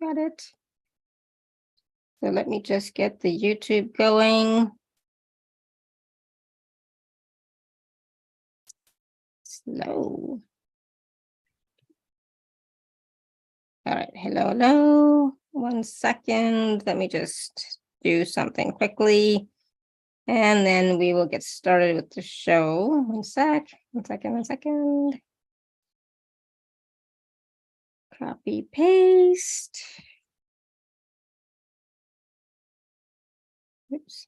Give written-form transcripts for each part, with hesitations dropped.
Got it. So let me just get the YouTube going. Slow. All right, hello. 1 second. Let me just do something quickly. And then we will get started with the show. 1 second. Copy, paste. Oops.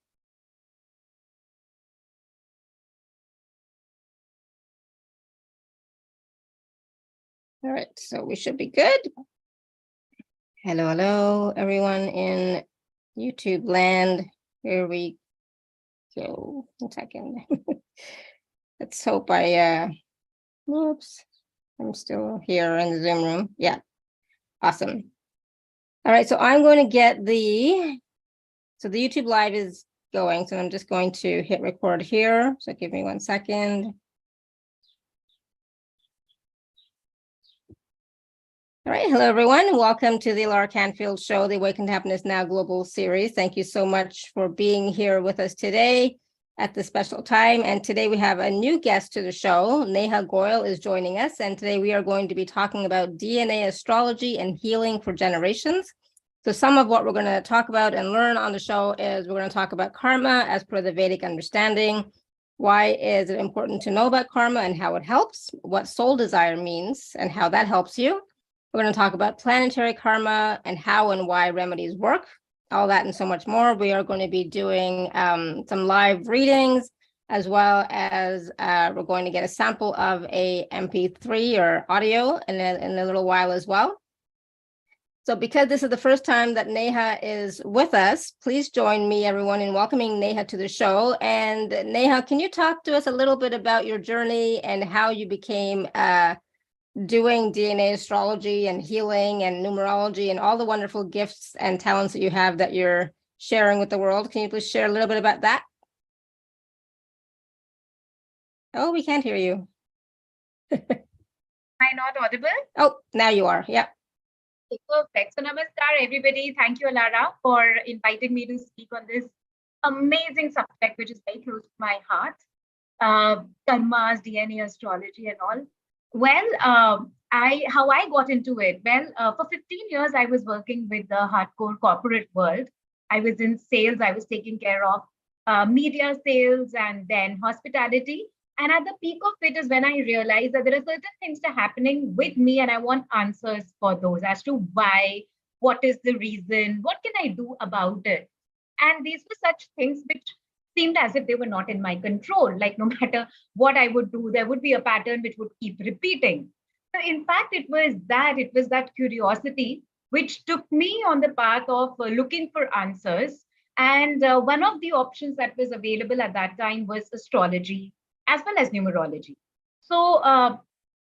All right, so we should be good. Hello, everyone in YouTube land. Here we go. 1 second. Let's hope whoops. I'm still here in the Zoom room. Yeah, awesome. All right, so I'm going to get the YouTube live is going, so I'm just going to hit record here. So give me 1 second. All right, hello everyone. Welcome to the Laura Canfield Show, the Awaken to Happiness Now Global Series. Thank you so much for being here with us today at this special time. And today we have a new guest to the show. Nehaa Goyal is joining us. And today we are going to be talking about DNA Astrology and Healing for Generations. So some of what we're going to talk about and learn on the show is we're going to talk about karma as per the Vedic understanding. Why is it important to know about karma and how it helps? What soul desire means and how that helps you. We're going to talk about planetary karma and how and why remedies work, all that and so much more. We are going to be doing some live readings, as well as we're going to get a sample of a MP3 or audio in a little while as well. So because this is the first time that Nehaa is with us, please join me, everyone, in welcoming Nehaa to the show. And Nehaa, can you talk to us a little bit about your journey and how you became doing DNA astrology and healing and numerology and all the wonderful gifts and talents that you have that you're sharing with the world? Can you please share a little bit about that? Oh, we can't hear you. Am I not audible? Oh, now you are. Yeah. Perfect. So namaskar, everybody. Thank you, Alara, for inviting me to speak on this amazing subject, which is very close to my heart. Karma's DNA astrology and all. Well, how I got into it. Well, for 15 years, I was working with the hardcore corporate world. I was in sales. I was taking care of media sales and then hospitality. And at the peak of it is when I realized that there are certain things that are happening with me, and I want answers for those as to why, what is the reason, what can I do about it? And these were such things which seemed as if they were not in my control. Like no matter what I would do, there would be a pattern which would keep repeating. So in fact, it was that curiosity which took me on the path of looking for answers. And one of the options that was available at that time was astrology as well as numerology. So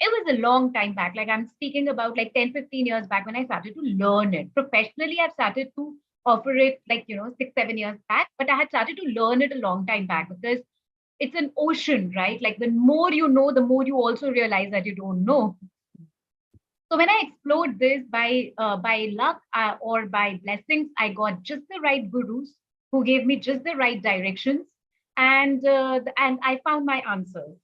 it was a long time back. Like I'm speaking about like 10, 15 years back when I started to learn it. Professionally, I've started to offer it like, 6, 7 years back, but I had started to learn it a long time back because it's an ocean, right? Like the more you know, the more you also realize that you don't know. So when I explored this by luck or by blessings, I got just the right gurus who gave me just the right directions, and I found my answers.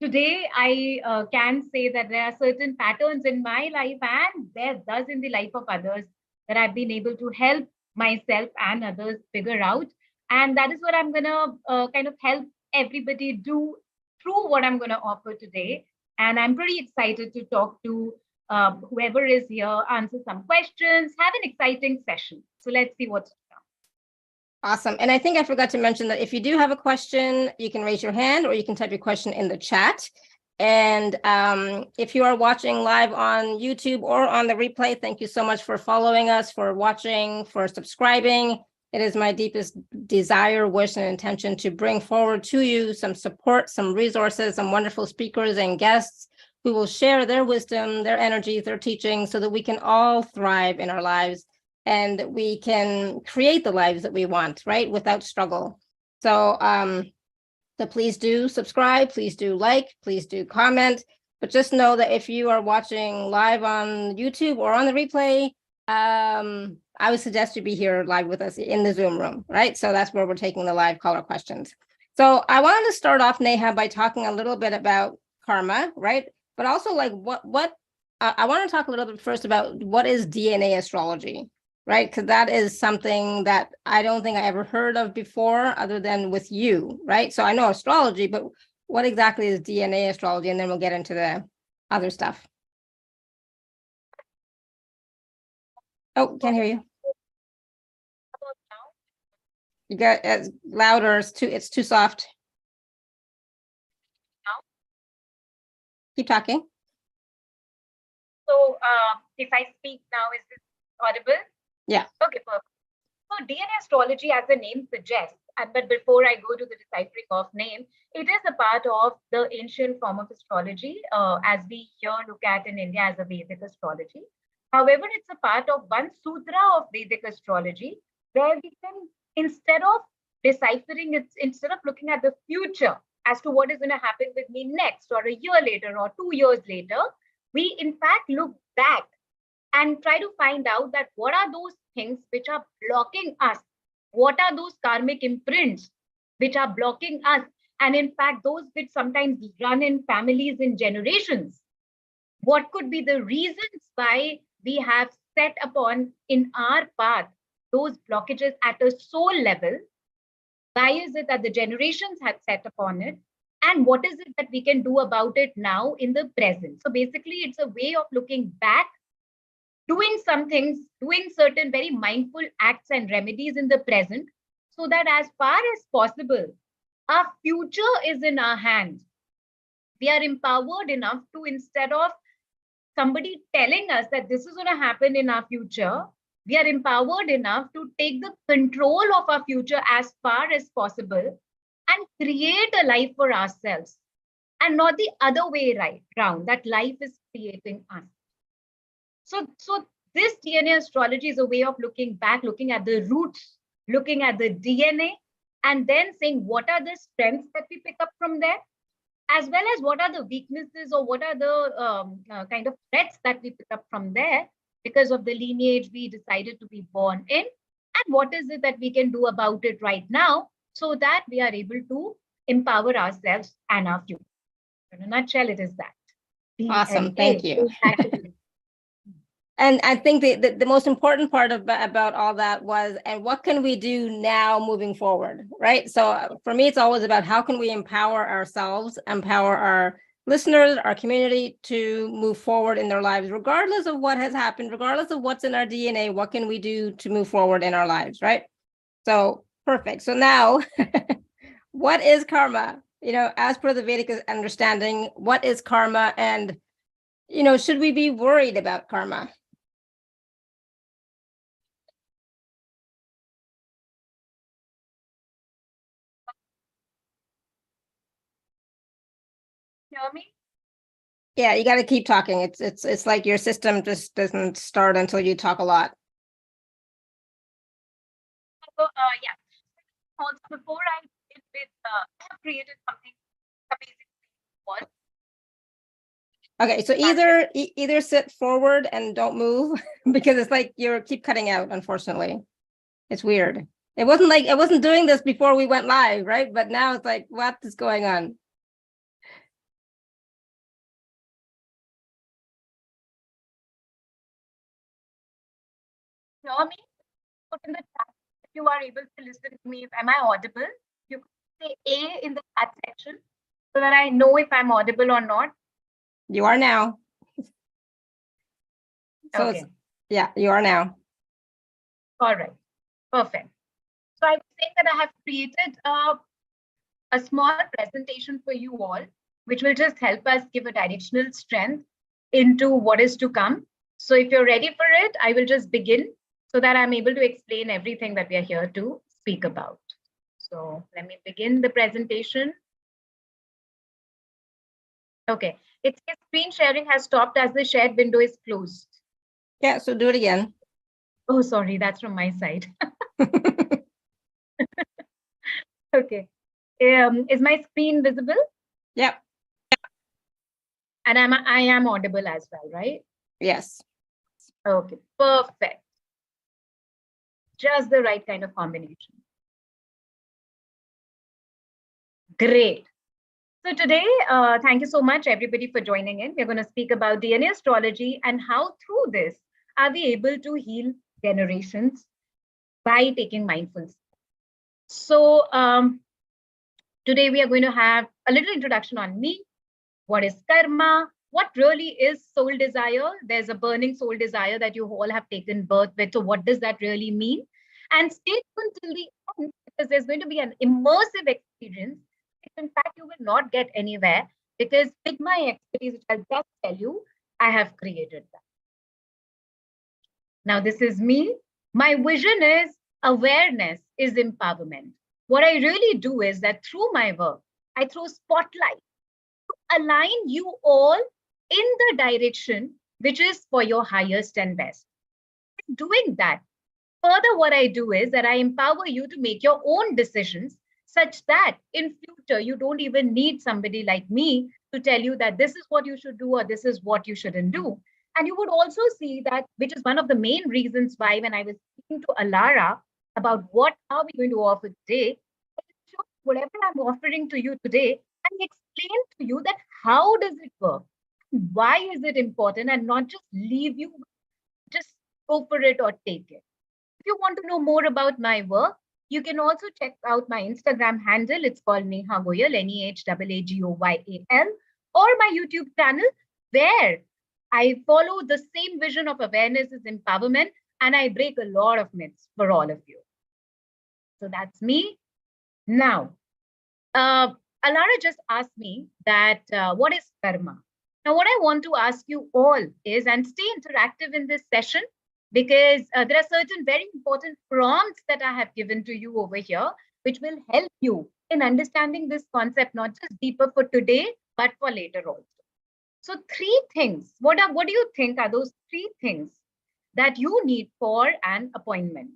Today, I can say that there are certain patterns in my life and there does in the life of others that I've been able to help myself and others figure out. And that is what I'm going to kind of help everybody do through what I'm going to offer today. And I'm pretty excited to talk to whoever is here, answer some questions, have an exciting session. So let's see what's Awesome. And I think I forgot to mention that if you do have a question, you can raise your hand or you can type your question in the chat. And if you are watching live on YouTube or on the replay, thank you so much for following us, for watching, for subscribing. It is my deepest desire, wish, and intention to bring forward to you some support, some resources, some wonderful speakers and guests who will share their wisdom, their energies, their teachings, so that we can all thrive in our lives and we can create the lives that we want, right, without struggle. So, so please do subscribe, please do like, please do comment, but just know that if you are watching live on YouTube or on the replay, I would suggest you be here live with us in the Zoom room, right? So that's where we're taking the live caller questions. So I wanted to start off, Neha, by talking a little bit about karma, right? But also like I want to talk a little bit first about what is DNA astrology, right? Because that is something that I don't think I ever heard of before other than with you, right? So I know astrology, but what exactly is DNA astrology? And then we'll get into the other stuff. Oh, can't hear you. You got it's louder. It's too soft. Keep talking. So if I speak now, is this audible? Yeah. Okay, perfect. So DNA astrology, as the name suggests, but before I go to the deciphering of name, it is a part of the ancient form of astrology, as we here look at in India as a Vedic astrology. However, it's a part of one sutra of Vedic astrology, where we can, instead of deciphering it, instead of looking at the future as to what is going to happen with me next, or a year later, or 2 years later, we in fact look back and try to find out that what are those things which are blocking us? What are those karmic imprints which are blocking us? And in fact, those which sometimes run in families in generations. What could be the reasons why we have set upon in our path those blockages at a soul level? Why is it that the generations have set upon it? And what is it that we can do about it now in the present? So basically, it's a way of looking back, doing some things, doing certain very mindful acts and remedies in the present, so that as far as possible, our future is in our hands. We are empowered enough to, instead of somebody telling us that this is going to happen in our future, we are empowered enough to take the control of our future as far as possible and create a life for ourselves, and not the other way round, that life is creating us. So this DNA astrology is a way of looking back, looking at the roots, looking at the DNA, and then saying what are the strengths that we pick up from there, as well as what are the weaknesses or what are the kind of threats that we pick up from there because of the lineage we decided to be born in, and what is it that we can do about it right now so that we are able to empower ourselves and our future. In a nutshell, it is that. Awesome. Thank you. And I think the most important part about all that was, and what can we do now moving forward, right? So for me, it's always about how can we empower ourselves, empower our listeners, our community to move forward in their lives, regardless of what has happened, regardless of what's in our DNA, what can we do to move forward in our lives, right? So perfect. So now, what is karma? As per the Vedic understanding, what is karma? And, should we be worried about karma? Hear me? Yeah, you got to keep talking. It's like your system just doesn't start until you talk a lot. So yeah. Also, before I did with, I have created something amazing. Okay, so either sit forward and don't move because it's like you keep cutting out. Unfortunately, it's weird. It wasn't doing this before we went live, right? But now it's like, what is going on? Hear me? Put in the chat if you are able to listen to me. Am I audible? You can say A in the chat section so that I know if I'm audible or not. You are now. So okay. Yeah, you are now. All right. Perfect. So I was saying that I have created a small presentation for you all, which will just help us give a directional strength into what is to come. So if you're ready for it, I will just begin so that I'm able to explain everything that we are here to speak about. So let me begin the presentation. Okay, it says screen sharing has stopped as the shared window is closed. Yeah, so do it again. Oh, sorry, that's from my side. Okay. Is my screen visible? Yep. And I am audible as well, right? Yes. Okay, perfect. Just the right kind of combination. Great. So today, thank you so much, everybody, for joining in. We're going to speak about DNA astrology and how through this are we able to heal generations by taking mindful steps. So today we are going to have a little introduction on me. What is karma? What really is soul desire? There's a burning soul desire that you all have taken birth with. So what does that really mean? And stay tuned till the end because there's going to be an immersive experience. In fact, you will not get anywhere because with my expertise, which I'll just tell you, I have created that. Now, this is me. My vision is awareness is empowerment. What I really do is that through my work, I throw spotlight to align you all in the direction which is for your highest and best. Doing that, further, what I do is that I empower you to make your own decisions such that in future, you don't even need somebody like me to tell you that this is what you should do or this is what you shouldn't do. And you would also see that, which is one of the main reasons why when I was speaking to Alara about what are we going to offer today, whatever I'm offering to you today, and explain to you that how does it work? Why is it important? And not just leave you, just go for it or take it. If you want to know more about my work, you can also check out my Instagram handle. It's called Nehaa Goyal, Nehagoyal, or my YouTube channel, where I follow the same vision of awareness is empowerment, and I break a lot of myths for all of you. So that's me. Now, Alara just asked me that what is karma? Now, what I want to ask you all is, and stay interactive in this session, because there are certain very important prompts that I have given to you over here, which will help you in understanding this concept, not just deeper for today, but for later also. So 3 things, what do you think are those 3 things that you need for an appointment?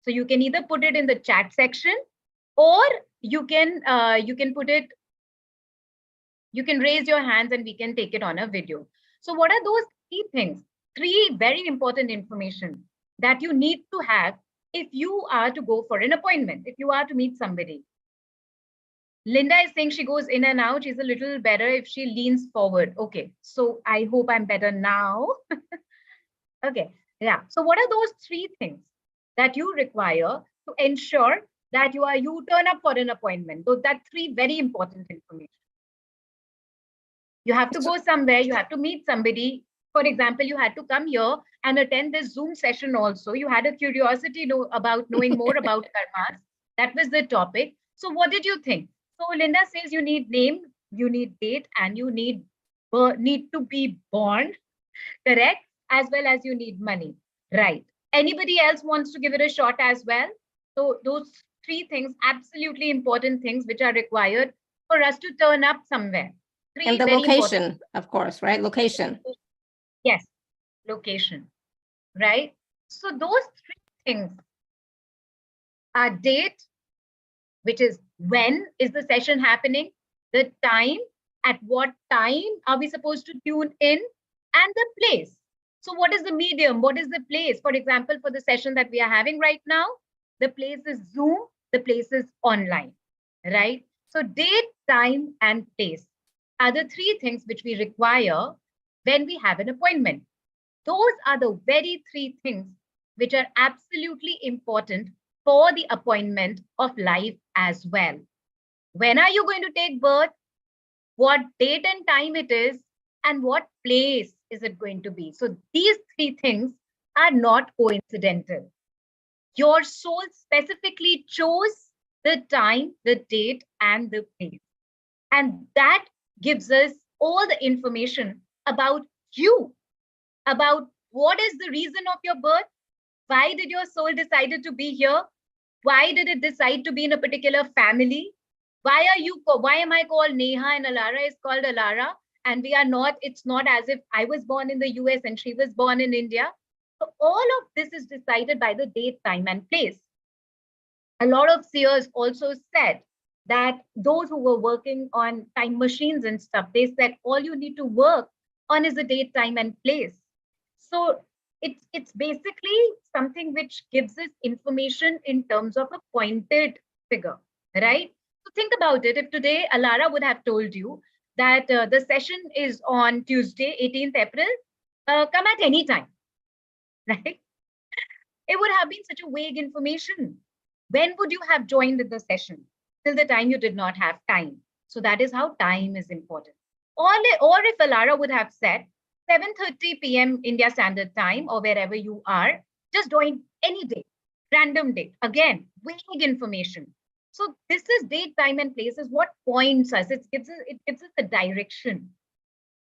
So you can either put it in the chat section, or you can put it, you can raise your hands and we can take it on a video. So what are those 3 things? 3 very important information that you need to have if you are to go for an appointment, if you are to meet somebody. Linda is saying she goes in and out. She's a little better if she leans forward. Okay, so I hope I'm better now. Okay, yeah. So what are those 3 things that you require to ensure that you turn up for an appointment? So that 3 very important information. You have to go somewhere, you have to meet somebody. For example, you had to come here and attend this Zoom session also. You had a curiosity about knowing more about karmas. That was the topic. So what did you think? So Linda says you need name, you need date, and you need to be born, correct? As well as you need money, right? Anybody else wants to give it a shot as well? So those 3 things, absolutely important things which are required for us to turn up somewhere. 3 and the location, of course, right? Location. Yes, location, right? So those 3 things are date, which is when is the session happening, the time, at what time are we supposed to tune in, and the place. So what is the medium? What is the place? For example, for the session that we are having right now, the place is Zoom, the place is online, right? So date, time, and place are the 3 things which we require when we have an appointment. Those are the very 3 things which are absolutely important for the appointment of life as well. When are you going to take birth? What date and time it is, and what place is it going to be? So these 3 things are not coincidental. Your soul specifically chose the time, the date, and the place. And that gives us all the information about you, about what is the reason of your birth, why did your soul decided to be here, why did it decide to be in a particular family, why am I called Neha and Alara is called Alara, and we are not, it's not as if I was born in the US and she was born in India. So all of this is decided by the date, time, and place. A lot of seers also said that those who were working on time machines and stuff, they said all you need to work on is the date, time, and place. So it's basically something which gives us information in terms of a pointed figure, right? So think about it. If today Alara would have told you that the session is on Tuesday, 18th April, come at any time, right? It would have been such a vague information. When would you have joined the session? Till the time you did not have time. So that is how time is important. Or if Alara would have said 7:30 p.m. India Standard Time or wherever you are, just join any day, random date. Again, vague information. So this is date, time, and place is what points us. It gives us a direction.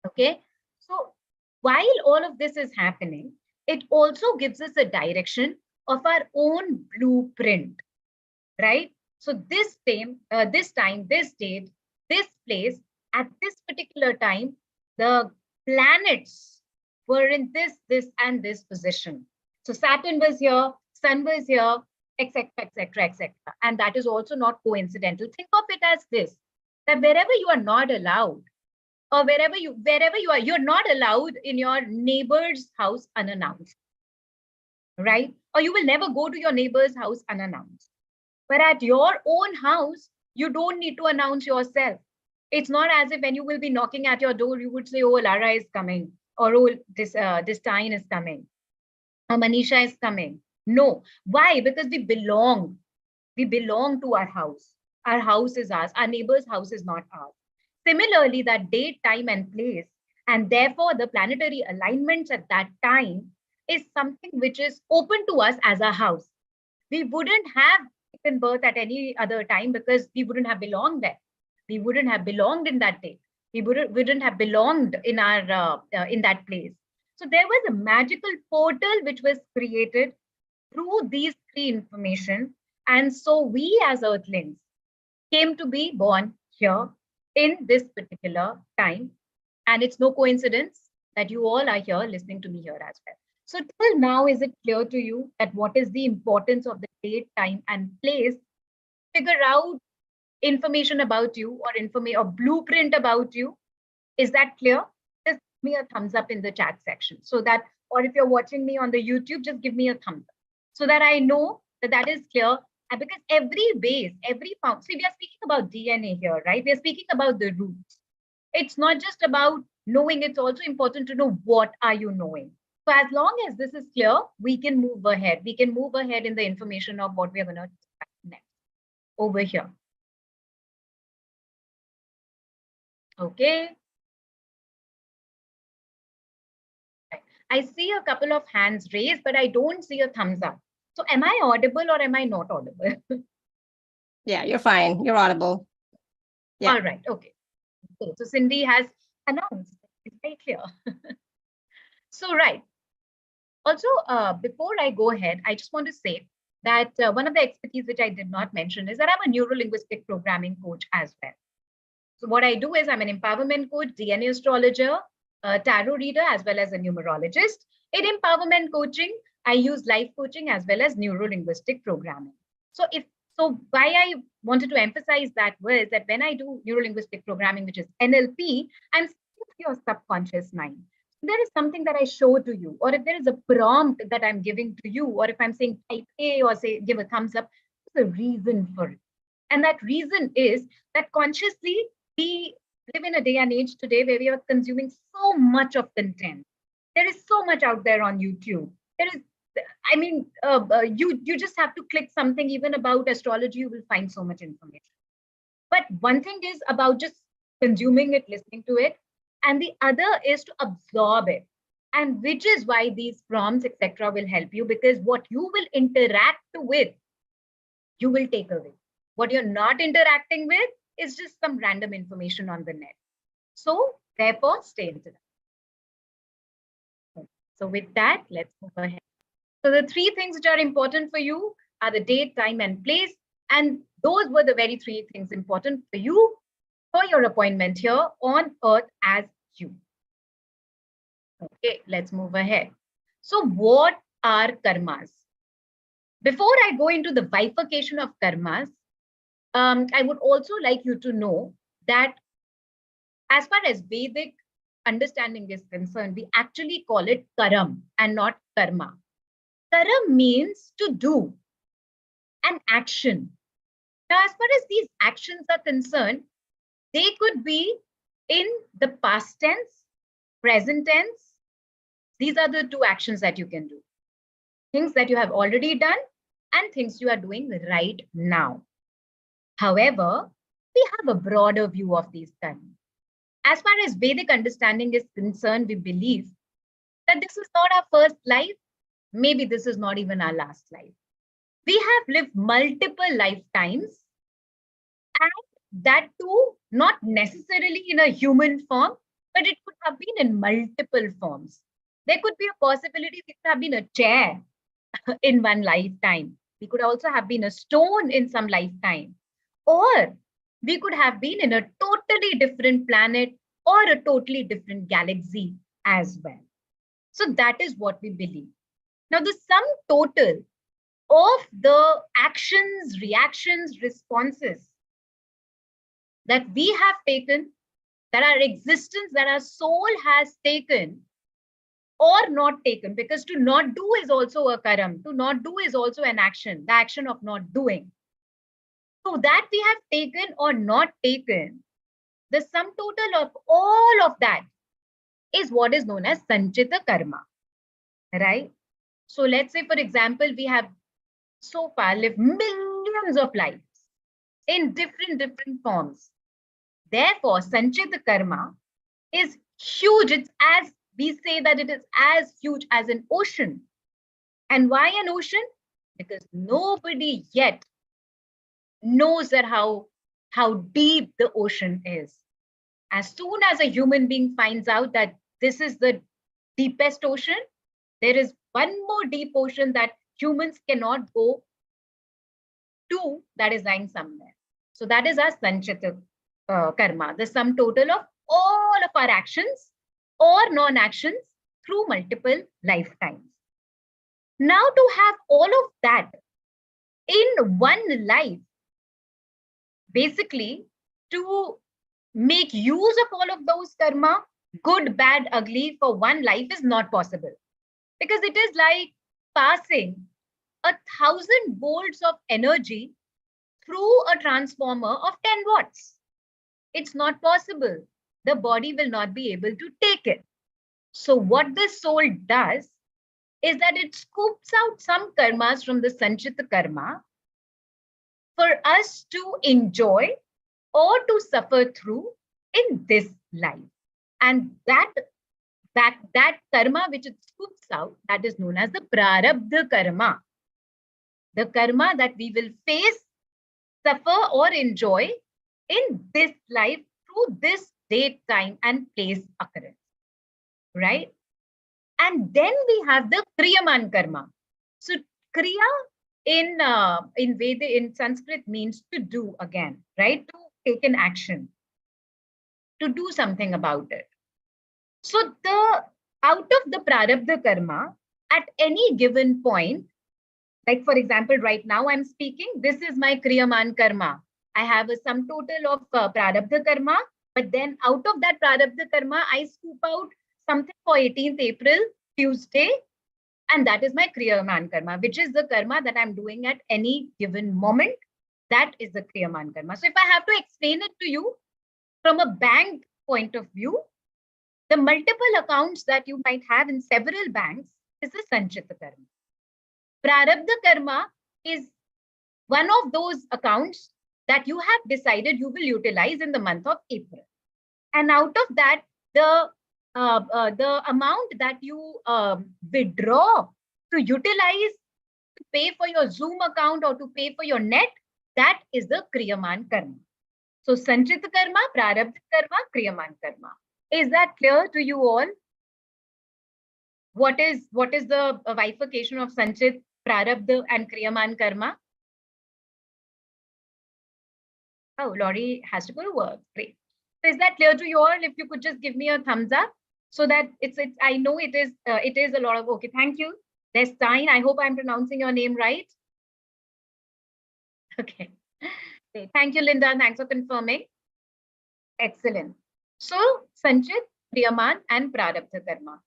Okay. So while all of this is happening, it also gives us a direction of our own blueprint, right? So this time, this date, this place, at this particular time, the planets were in this, and this position. So Saturn was here, Sun was here, etc., etc., etc. And that is also not coincidental. Think of it as this, that wherever you are not allowed, or wherever you are, you're not allowed in your neighbor's house unannounced, right? Or you will never go to your neighbor's house unannounced. But at your own house, you don't need to announce yourself. It's not as if when you will be knocking at your door, you would say, oh, Lara is coming, or oh, this Stein is coming, or Manisha is coming. No. Why? Because we belong. We belong to our house. Our house is ours. Our neighbor's house is not ours. Similarly, that date, time, and place, and therefore the planetary alignments at that time is something which is open to us as a house. We wouldn't have taken birth at any other time because we wouldn't have belonged there. We wouldn't have belonged in that day. We wouldn't have belonged in our in that place. So there was a magical portal which was created through these three information, and so we as Earthlings came to be born here in this particular time. And it's no coincidence that you all are here listening to me here as well. So till now, is it clear to you that what is the importance of the date, time, and place? Figure out information about you, or blueprint about you. Is that clear? Just give me a thumbs up in the chat section so that, or if you're watching me on the YouTube, just give me a thumbs up so that I know that that is clear. And because every base, every found, see, we are speaking about DNA here, right? We are speaking about the roots. It's not just about knowing, it's also important to know what are you knowing. So as long as this is clear, we can move ahead. We can move ahead in the information of what we are going to discuss next over here. Okay. I see a couple of hands raised, but I don't see a thumbs up. So am I audible or am I not audible? Yeah, you're fine. You're audible. Yeah. All right. Okay. So Cindy has announced. It's very clear. So, right. Also, before I go ahead, I just want to say that one of the expertise which I did not mention is that I'm a neuro-linguistic programming coach as well. So what I do is I'm an empowerment coach, DNA astrologer, tarot reader, as well as a numerologist. In empowerment coaching, I use life coaching as well as neuro-linguistic programming. So why I wanted to emphasize that was that when I do neuro-linguistic programming, which is NLP, I'm speaking to your subconscious mind. There is something that I show to you, or if there is a prompt that I'm giving to you, or if I'm saying type A or say give a thumbs up, there's a reason for it. And that reason is that consciously we live in a day and age today where we are consuming so much of content. There is so much out there on YouTube. There is, I mean, you just have to click something even about astrology, you will find so much information. But one thing is about just consuming it, listening to it, and the other is to absorb it. And which is why these prompts, etc., will help you, because what you will interact with, you will take away. What you're not interacting with is just some random information on the net. So therefore, stay into that. So with that, let's move ahead. So the three things which are important for you are the date, time, and place. And those were the very three things important for you for your appointment here on Earth as you. Okay, let's move ahead. So what are karmas? Before I go into the bifurcation of karmas, I would also like you to know that as far as Vedic understanding is concerned, we actually call it karam and not karma. Kara means to do, an action. Now, as far as these actions are concerned, they could be in the past tense, present tense. These are the two actions that you can do. Things that you have already done and things you are doing right now. However, we have a broader view of these karma. As far as Vedic understanding is concerned, we believe that this is not our first life. Maybe this is not even our last life. We have lived multiple lifetimes, and that too, not necessarily in a human form, but it could have been in multiple forms. There could be a possibility we could have been a chair in one lifetime. We could also have been a stone in some lifetime. Or we could have been in a totally different planet or a totally different galaxy as well. So that is what we believe. Now, the sum total of the actions, reactions, responses that we have taken, that our existence, that our soul has taken or not taken, because to not do is also a karam. To not do is also an action, the action of not doing. So that we have taken or not taken, the sum total of all of that is what is known as sanchita karma, right? So let's say, for example, we have so far lived millions of lives in different forms. Therefore, sanchita karma is huge. It's as we say that it is as huge as an ocean. And why an ocean? Because nobody yet knows that how deep the ocean is. As soon as a human being finds out that this is the deepest ocean, there is one more deep ocean that humans cannot go to, that is lying somewhere. So that is our sanchita karma, the sum total of all of our actions or non-actions through multiple lifetimes. Now, to have all of that in one life, basically to make use of all of those karma, good, bad, ugly, for one life is not possible. Because it is like passing 1,000 volts of energy through a transformer of 10 watts. It's not possible. The body will not be able to take it. So what the soul does is that it scoops out some karmas from the sanchita karma for us to enjoy or to suffer through in this life. And that karma which it scoops out, that is known as the prarabdha karma. The karma that we will face, suffer or enjoy in this life through this date, time and place occurrence, right? And then we have the kriyaman karma. So kriya in Veda, in Sanskrit, means to do again, right? To take an action, to do something about it. So out of the prarabdha karma, at any given point, like for example, right now I'm speaking, this is my kriyaman karma. I have a sum total of prarabdha karma, but then out of that prarabdha karma, I scoop out something for 18th April, Tuesday, and that is my kriyaman karma, which is the karma that I'm doing at any given moment. That is the kriyaman karma. So if I have to explain it to you from a bank point of view, the multiple accounts that you might have in several banks is the sanchita karma. Prarabdha karma is one of those accounts that you have decided you will utilize in the month of April. And out of that, the amount that you withdraw to utilize to pay for your Zoom account or to pay for your net, that is the kriyaman karma. So sanchita karma, prarabdha karma, kriyaman karma. Is that clear to you all? What is the bifurcation of sanchit, prarabdha and kriyaman karma? Oh, Laurie has to go to work. Great. So is that clear to you all? If you could just give me a thumbs up so that it's I know it is a lot of, okay, thank you. There's Stein. I hope I'm pronouncing your name right. Okay. Great. Thank you, Linda. Thanks for confirming. Excellent. So sanchit, kriyaman and prarabdha karma.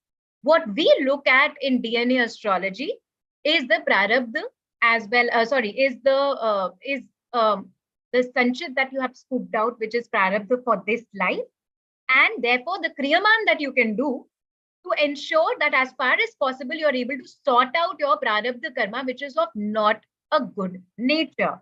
What we look at in DNA astrology is the prarabdha as well. The sanchit that you have scooped out, which is prarabdha for this life, and therefore the kriyaman that you can do to ensure that as far as possible you're able to sort out your prarabdha karma, which is of not a good nature.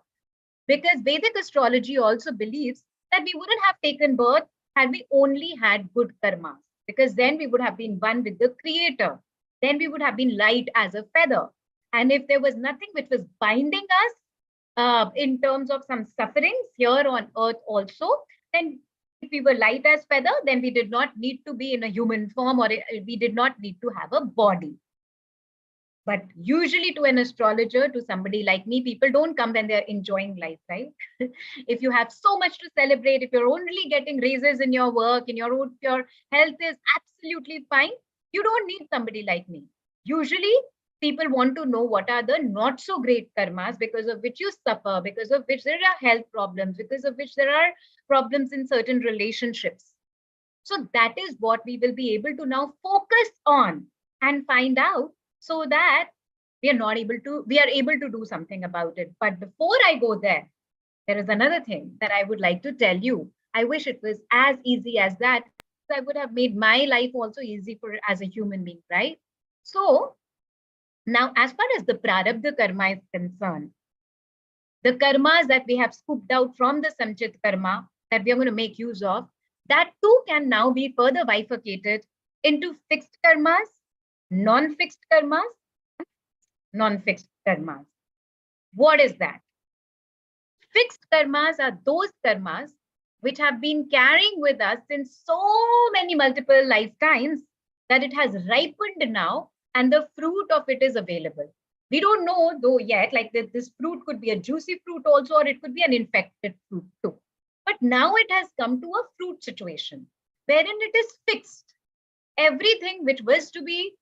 Because Vedic astrology also believes that we wouldn't have taken birth had we only had good karmas, because then we would have been one with the creator. Then we would have been light as a feather. And if there was nothing which was binding us in terms of some sufferings here on earth also, then if we were light as feather, then we did not need to be in a human form, or we did not need to have a body. But usually to an astrologer, to somebody like me, people don't come when they're enjoying life, right? If you have so much to celebrate, if you're only getting raises in your work, in your health is absolutely fine, you don't need somebody like me. Usually people want to know what are the not so great karmas because of which you suffer, because of which there are health problems, because of which there are problems in certain relationships. So that is what we will be able to now focus on and find out, so that we are able to do something about it. But before I go there is another thing that I would like to tell you. I wish it was as easy as that. I would have made my life also easy for as a human being, right? So now, as far as the prarabdha karma is concerned, the karmas that we have scooped out from the samchit karma that we are going to make use of, that too can now be further bifurcated into fixed karmas, non-fixed karmas, non-fixed karmas. What is that? Fixed karmas are those karmas which have been carrying with us since so many multiple lifetimes that it has ripened now and the fruit of it is available. We don't know though yet, like this fruit could be a juicy fruit also, or it could be an infected fruit too. But now it has come to a fruit situation wherein it is fixed. Everything which was to be,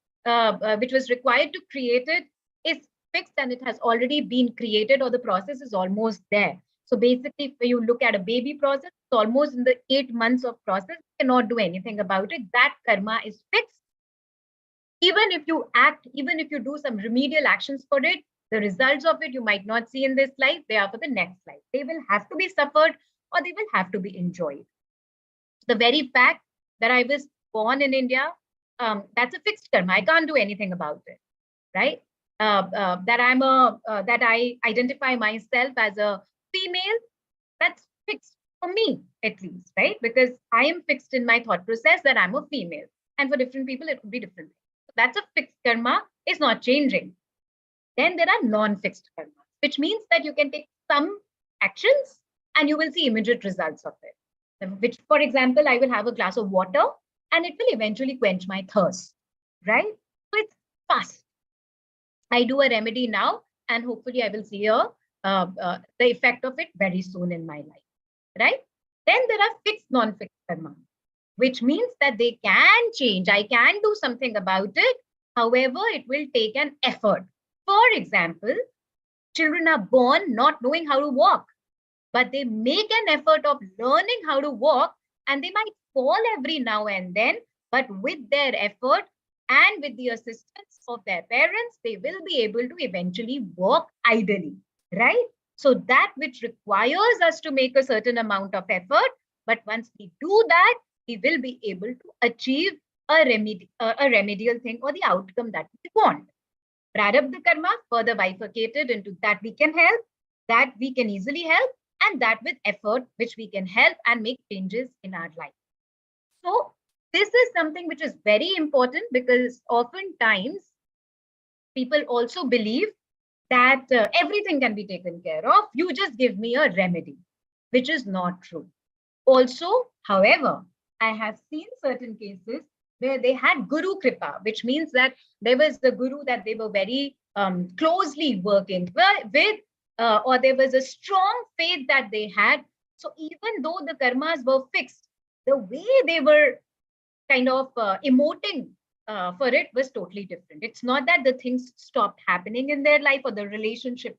which was required to create it is fixed, and it has already been created, or the process is almost there. So basically, if you look at a baby process, it's almost in the 8 months of process, you cannot do anything about it. That karma is fixed. Even if you act, even if you do some remedial actions for it, the results of it you might not see in this life, they are for the next life. They will have to be suffered, or they will have to be enjoyed. The very fact that I was born in India, that's a fixed karma. I can't do anything about it, right? That I identify myself as a female, that's fixed for me, at least, right? Because I am fixed in my thought process that I'm a female, and for different people it would be different. So that's a fixed karma, is not changing. Then there are non-fixed karma, which means that you can take some actions and you will see immediate results of it. Which, for example, I will have a glass of water and it will eventually quench my thirst, right? So it's fast. I do a remedy now, and hopefully I will see the effect of it very soon in my life, right? Then there are fixed, non-fixed karma, which means that they can change. I can do something about it. However, it will take an effort. For example, children are born not knowing how to walk, but they make an effort of learning how to walk, and they might fall every now and then, but with their effort and with the assistance of their parents, they will be able to eventually walk ideally, right? So that which requires us to make a certain amount of effort, but once we do that, we will be able to achieve a remedial thing, or the outcome that we want. Prarabdha karma further bifurcated into that we can help, that we can easily help, and that with effort, which we can help and make changes in our life. So this is something which is very important, because oftentimes people also believe that everything can be taken care of. You just give me a remedy, which is not true. Also, however, I have seen certain cases where they had Guru Kripa, which means that there was the Guru that they were very closely working with, or there was a strong faith that they had. So even though the karmas were fixed, the way they were kind of emoting for it was totally different. It's not that the things stopped happening in their life or the relationship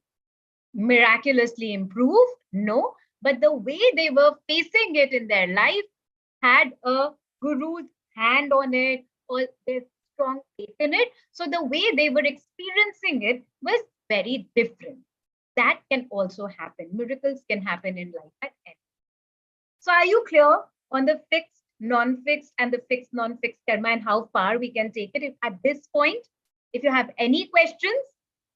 miraculously improved, no, but the way they were facing it in their life had a guru's hand on it, or their strong faith in it. So the way they were experiencing it was very different. That can also happen. Miracles can happen in life at any. So are you clear on the fixed, non-fixed, and the fixed, non-fixed karma and how far we can take it? If at this point, if you have any questions,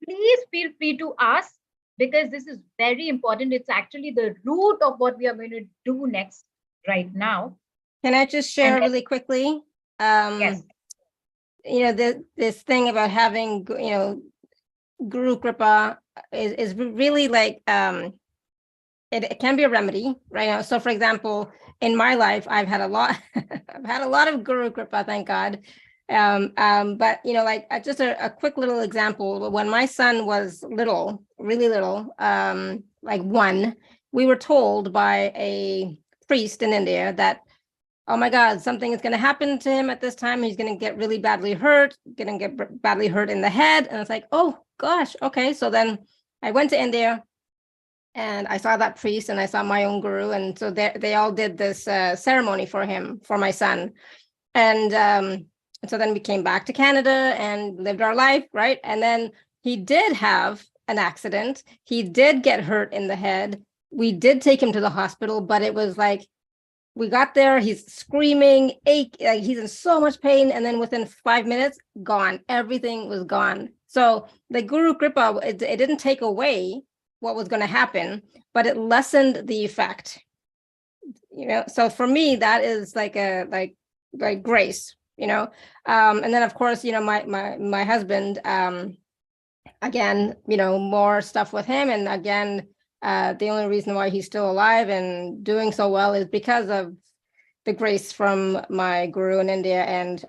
please feel free to ask, because this is very important. It's actually the root of what we are going to do next right now. Can I just share really quickly? Yes. This thing about having, Guru Kripa is really like, it can be a remedy, right? Now, so for example, in my life, I've had a lot of Guru Kripa, thank God. But just a quick little example. When my son was little, really little, like 1, we were told by a priest in India that, oh my God, something is going to happen to him at this time. He's going to get really badly hurt, going to get badly hurt in the head. And it's like, oh gosh, okay. So then I went to India and I saw that priest and I saw my own guru. And so they all did this ceremony for him, for my son. And so then we came back to Canada and lived our life, right? And then he did have an accident. He did get hurt in the head. We did take him to the hospital, but it was like, we got there, he's screaming, he's in so much pain. And then within 5 minutes, gone. Everything was gone. So the Guru Kripa, it didn't take away what was going to happen, but it lessened the effect. So for me, that is like grace, and then of course, my husband, again, more stuff with him. And again, the only reason why he's still alive and doing so well is because of the grace from my guru in India and,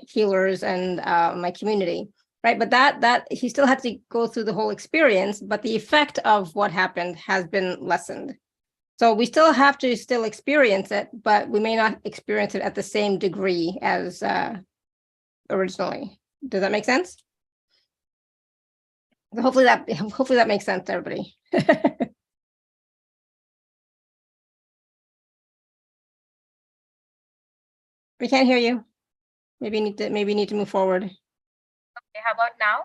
healers and my community, right? But that he still had to go through the whole experience, but the effect of what happened has been lessened. So we still have to experience it, but we may not experience it at the same degree as originally. Does that make sense? Hopefully that makes sense to everybody. We can't hear you. Maybe you need to move forward. Okay, how about now?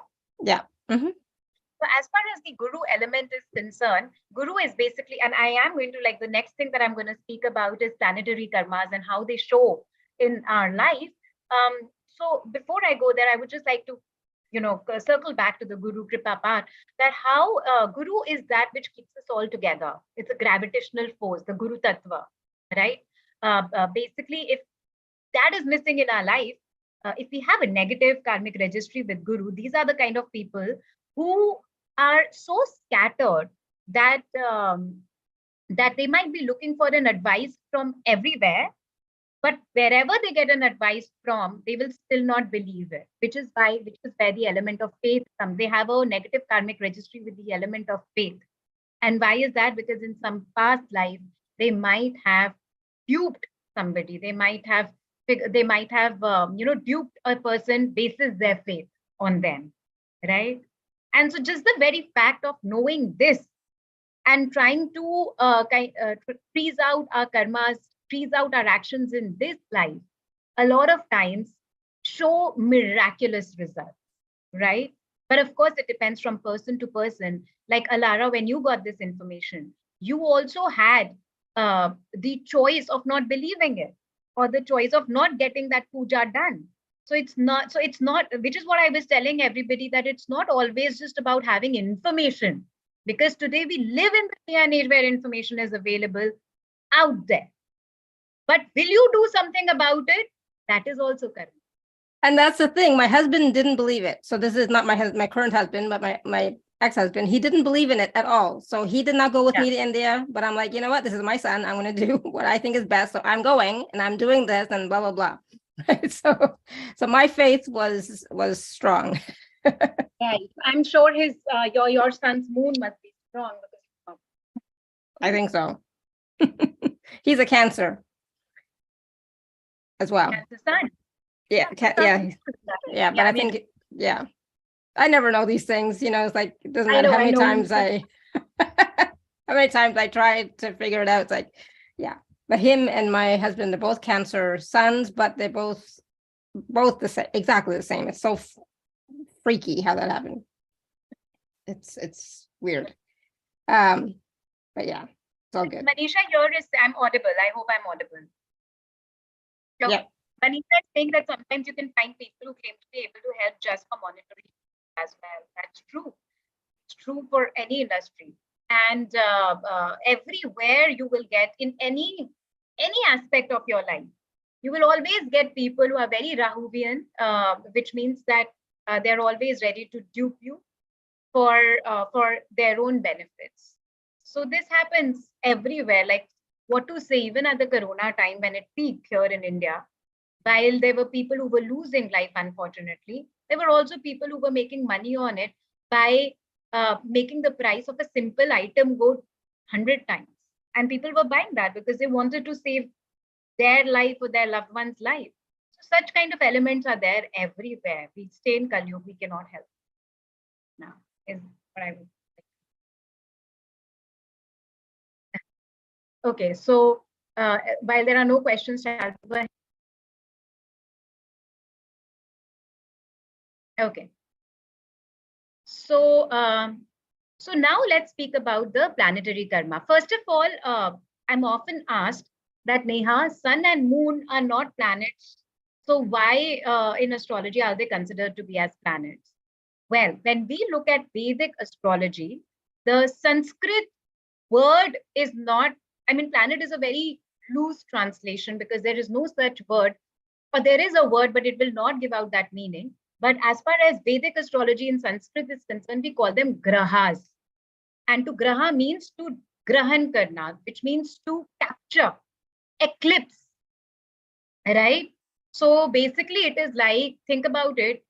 Yeah. Mm-hmm. So as far as the guru element is concerned, guru is basically, and I am going to, like, the next thing that I'm going to speak about is planetary karmas and how they show in our life. So before I go there, I would just like to circle back to the Guru Kripa part, that how Guru is that which keeps us all together. It's a gravitational force, the Guru Tattva, right? Basically, if that is missing in our life, if we have a negative karmic registry with Guru, these are the kind of people who are so scattered that that they might be looking for an advice from everywhere, but wherever they get an advice from, they will still not believe it, which is where the element of faith comes. They have a negative karmic registry with the element of faith. And why is that? Because in some past life, they might have duped somebody. They might have duped a person basis their faith on them, right? And so just the very fact of knowing this and trying to freeze out our karmas, freeze out our actions in this life, a lot of times show miraculous results, right? But of course, it depends from person to person. Like Alara, when you got this information, you also had the choice of not believing it, or the choice of not getting that puja done. So it's not, which is what I was telling everybody, that it's not always just about having information, because today we live in the day and age where information is available out there. But will you do something about it? That is also correct. And that's the thing. My husband didn't believe it. So this is not my current husband, but my ex-husband. He didn't believe in it at all. So he did not go with me to India. But I'm like, you know what? This is my son. I'm going to do what I think is best. So I'm going and I'm doing this and blah, blah, blah. So my faith was strong. Right. I'm sure his your son's moon must be strong. I think so. He's a Cancer as well. Cancer sun. Yeah. But I think, I never know these things, it's like, it doesn't matter how many times how many times I tried to figure it out. It's like, but him and my husband, they're both Cancer suns, but they both both the same, exactly the same. It's so freaky how that happened. It's weird. But yeah, it's all good. Manisha, I'm audible. I hope I'm audible. So, yeah. Manisha is saying that sometimes you can find people who claim to be able to help just for monetary as well. That's true. It's true for any industry. And everywhere you will get in any aspect of your life, you will always get people who are very Rahuvian, which means that they're always ready to dupe you for their own benefits. So this happens everywhere. Like what to say, even at the Corona time when it peaked here in India, while there were people who were losing life, unfortunately, there were also people who were making money on it by making the price of a simple item go 100 times. And people were buying that because they wanted to save their life or their loved one's life. So such kind of elements are there everywhere. We stay in Kali Yuga, we cannot help. Now is what I would say. Okay, so while there are no questions, shall we go ahead? Okay. So, so now let's speak about the planetary karma. First of all, I'm often asked that Neha, sun and moon are not planets. So why in astrology are they considered to be as planets? Well, when we look at Vedic astrology, the Sanskrit word is not, I mean, planet is a very loose translation because there is no such word, or there is a word, but it will not give out that meaning. But as far as Vedic astrology in Sanskrit is concerned, we call them grahas. And to graha means to grahan karna, which means to capture, eclipse, right? So basically it is like, think about it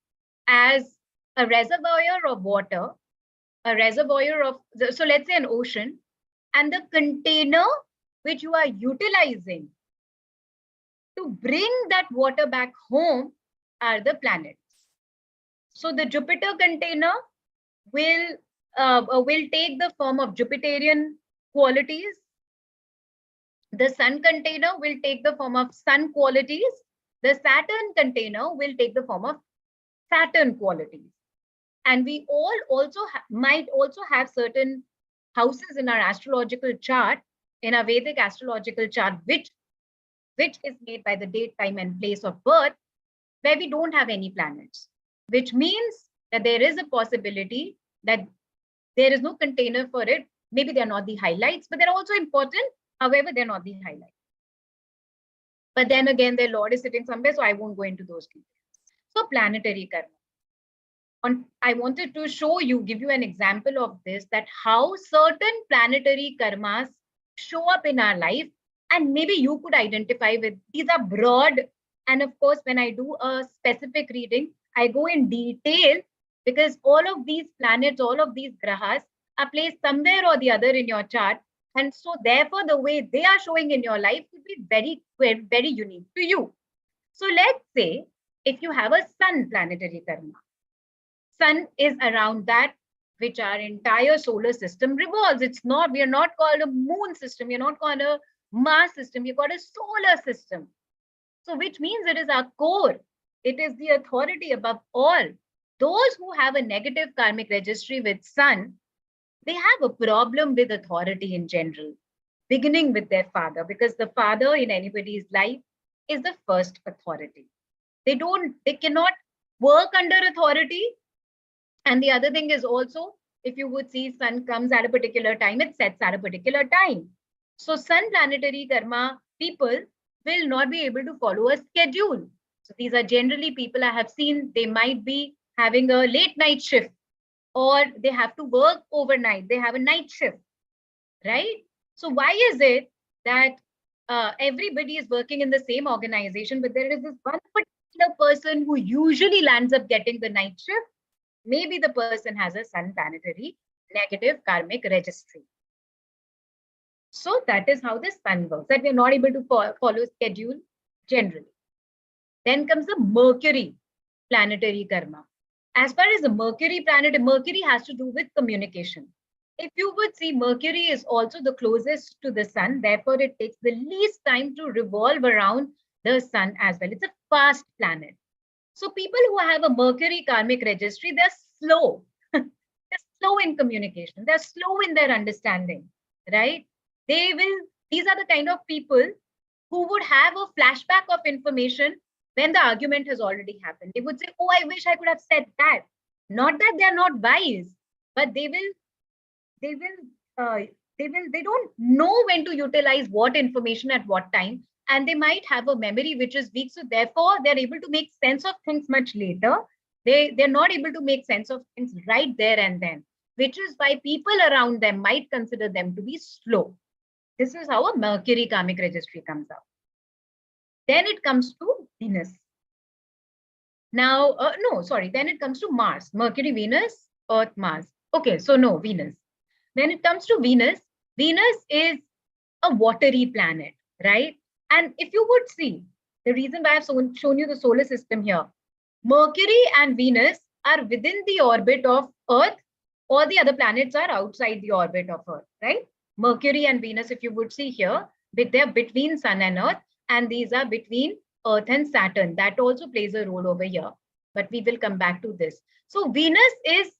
as a reservoir of water, a reservoir of, so let's say an ocean, and the container which you are utilizing to bring that water back home are the planets. So the Jupiter container will take the form of Jupiterian qualities. The Sun container will take the form of Sun qualities. The Saturn container will take the form of Saturn qualities. And we all also might also have certain houses in our astrological chart, in our Vedic astrological chart, which is made by the date, time, and place of birth, where we don't have any planets, which means that there is a possibility that there is no container for it. Maybe they're not the highlights, but they're also important. However, they're not the highlights. But then again, their Lord is sitting somewhere, so I won't go into those details. So planetary karma. I wanted to show you, give you an example of this, that how certain planetary karmas show up in our life, and maybe you could identify with. These are broad, and of course, when I do a specific reading, I go in detail because all of these planets, all of these grahas are placed somewhere or the other in your chart. And so therefore, the way they are showing in your life will be very, very unique to you. So let's say if you have a sun planetary karma, sun is around that which our entire solar system revolves. It's not, we are not called a moon system. We're not called a Mars system. We've got a solar system. So which means it is our core. It is the authority above all. Those who have a negative karmic registry with sun, they have a problem with authority in general, beginning with their father, because the father in anybody's life is the first authority. They cannot work under authority. And the other thing is also, if you would see sun comes at a particular time, it sets at a particular time. So sun planetary karma people will not be able to follow a schedule. So these are generally people I have seen, they might be having a late night shift, or they have to work overnight. They have a night shift, right? So why is it that everybody is working in the same organization, but there is this one particular person who usually lands up getting the night shift? Maybe the person has a sun planetary negative karmic registry. So that is how the sun works, that we are not able to follow schedule generally. Then comes the Mercury planetary karma. As far as the Mercury planet, Mercury has to do with communication. If you would see, Mercury is also the closest to the sun. Therefore, it takes the least time to revolve around the sun as well. It's a fast planet. So people who have a Mercury karmic registry, they're slow. They're slow in communication. They're slow in their understanding, right? These are the kind of people who would have a flashback of information when the argument has already happened. They would say, oh, I wish I could have said that. Not that they're not wise, but they don't know when to utilize what information at what time. And they might have a memory which is weak. So therefore, they're able to make sense of things much later. They're not able to make sense of things right there and then, which is why people around them might consider them to be slow. This is how a Mercury karmic registry comes out. Then it comes to Venus. Now, then it comes to Mars, Mercury, Venus, Earth, Mars. Okay, so no, Venus. When it comes to Venus, Venus is a watery planet, right? And if you would see, the reason why I've shown you the solar system here, Mercury and Venus are within the orbit of Earth. All the other planets are outside the orbit of Earth, right? Mercury and Venus, if you would see here, they're between Sun and Earth, and these are between Earth and Saturn. That also plays a role over here, but we will come back to this. So Venus is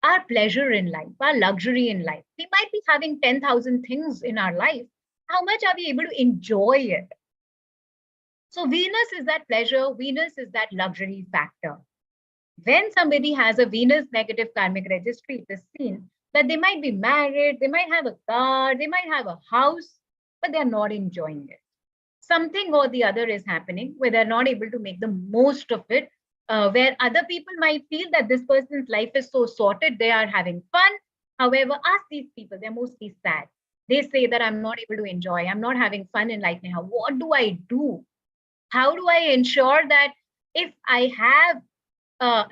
our pleasure in life, our luxury in life. We might be having 10,000 things in our life. How much are we able to enjoy it? So Venus is that pleasure. Venus is that luxury factor. When somebody has a Venus negative karmic registry, it is seen that they might be married, they might have a car, they might have a house, but they're not enjoying it. Something or the other is happening where they're not able to make the most of it, where other people might feel that this person's life is so sorted, they are having fun. However, ask these people, they're mostly sad. They say that I'm not able to enjoy, I'm not having fun in life now. What do I do? How do I ensure that if I have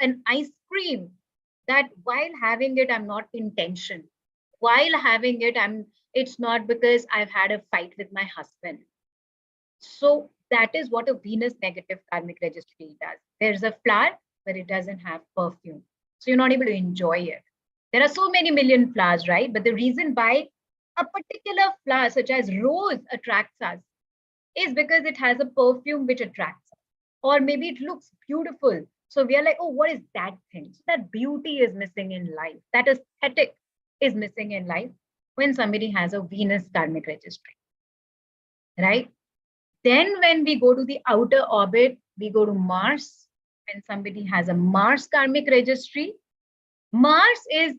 an ice cream, that while having it, I'm not in tension. While having it, it's not because I've had a fight with my husband. So that is what a Venus negative karmic registry does. There's a flower, but it doesn't have perfume. So you're not able to enjoy it. There are so many million flowers, right? But the reason why a particular flower, such as rose, attracts us is because it has a perfume which attracts us. Or maybe it looks beautiful. So we are like, oh, what is that thing? So that beauty is missing in life. That aesthetic is missing in life when somebody has a Venus karmic registry, right? Then when we go to the outer orbit, we go to Mars. When somebody has a Mars karmic registry, Mars is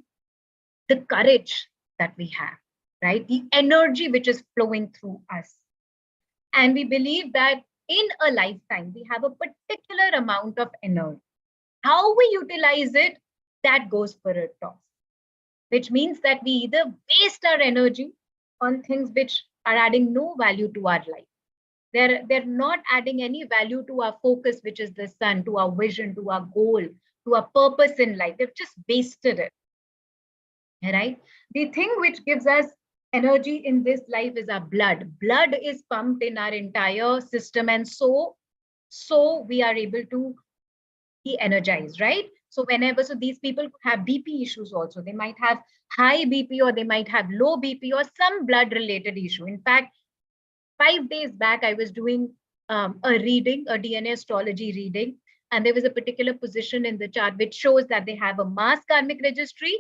the courage that we have, right? The energy which is flowing through us. And we believe that in a lifetime, we have a particular amount of energy. How we utilize it, that goes for a toss, which means that we either waste our energy on things which are adding no value to our life. They're not adding any value to our focus, which is the sun, to our vision, to our goal, to our purpose in life. They've just wasted it, right? The thing which gives us energy in this life is our blood. Blood is pumped in our entire system, and so we are able to be energized, right? So these people have BP issues also. They might have high BP, or they might have low BP, or some blood related issue. In fact, 5 days back, I was doing a reading, a DNA astrology reading, and there was a particular position in the chart which shows that they have a Mars karmic registry.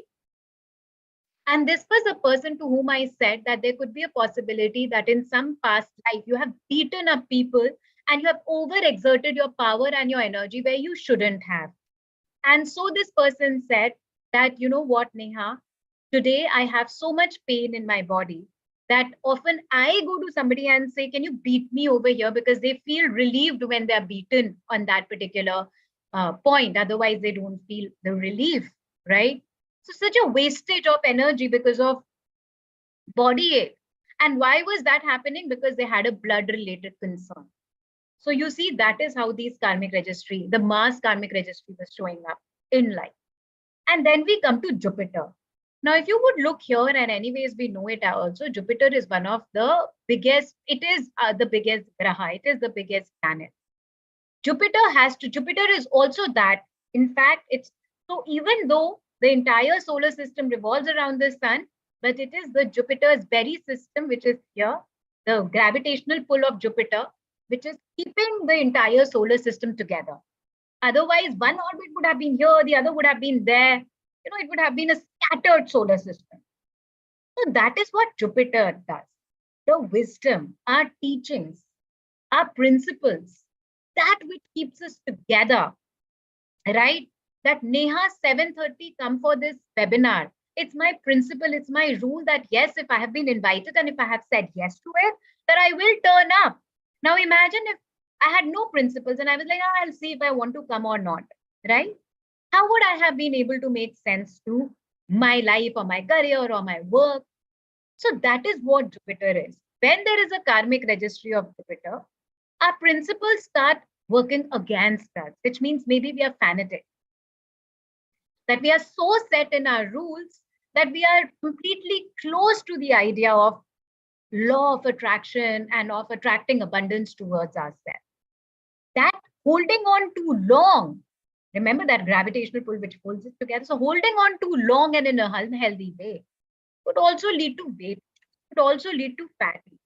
And this was a person to whom I said that there could be a possibility that in some past life, you have beaten up people and you have overexerted your power and your energy where you shouldn't have. And so this person said that, you know what, Neha, today I have so much pain in my body that often I go to somebody and say, can you beat me over here? Because they feel relieved when they're beaten on that particular point. Otherwise, they don't feel the relief, right? So such a wastage of energy because of body ache. And why was that happening? Because they had a blood related concern. So you see, that is how these karmic registry, the Mars karmic registry was showing up in life. And then we come to Jupiter. Now, if you would look here, and anyways, we know it also, Jupiter is one of the biggest, it is the biggest graha, it is the biggest planet. Jupiter is also that. In fact, so even though the entire solar system revolves around the sun, but it is the Jupiter's very system, which is here, the gravitational pull of Jupiter, which is keeping the entire solar system together. Otherwise, one orbit would have been here, the other would have been there. It would have been a scattered solar system. So that is what Jupiter does. The wisdom, our teachings, our principles, that which keeps us together, right? That Neha 7:30 come for this webinar. It's my principle, it's my rule that yes, if I have been invited and if I have said yes to it, that I will turn up. Now imagine if I had no principles and I was like, oh, I'll see if I want to come or not, right? How would I have been able to make sense to my life or my career or my work? So that is what Jupiter is. When there is a karmic registry of Jupiter, our principles start working against us, which means maybe we are fanatic. That we are so set in our rules that we are completely close to the idea of law of attraction and of attracting abundance towards ourselves. That holding on too long, remember that gravitational pull which pulls it together. So holding on too long and in a unhealthy way could also lead to weight, could also lead to fatigue,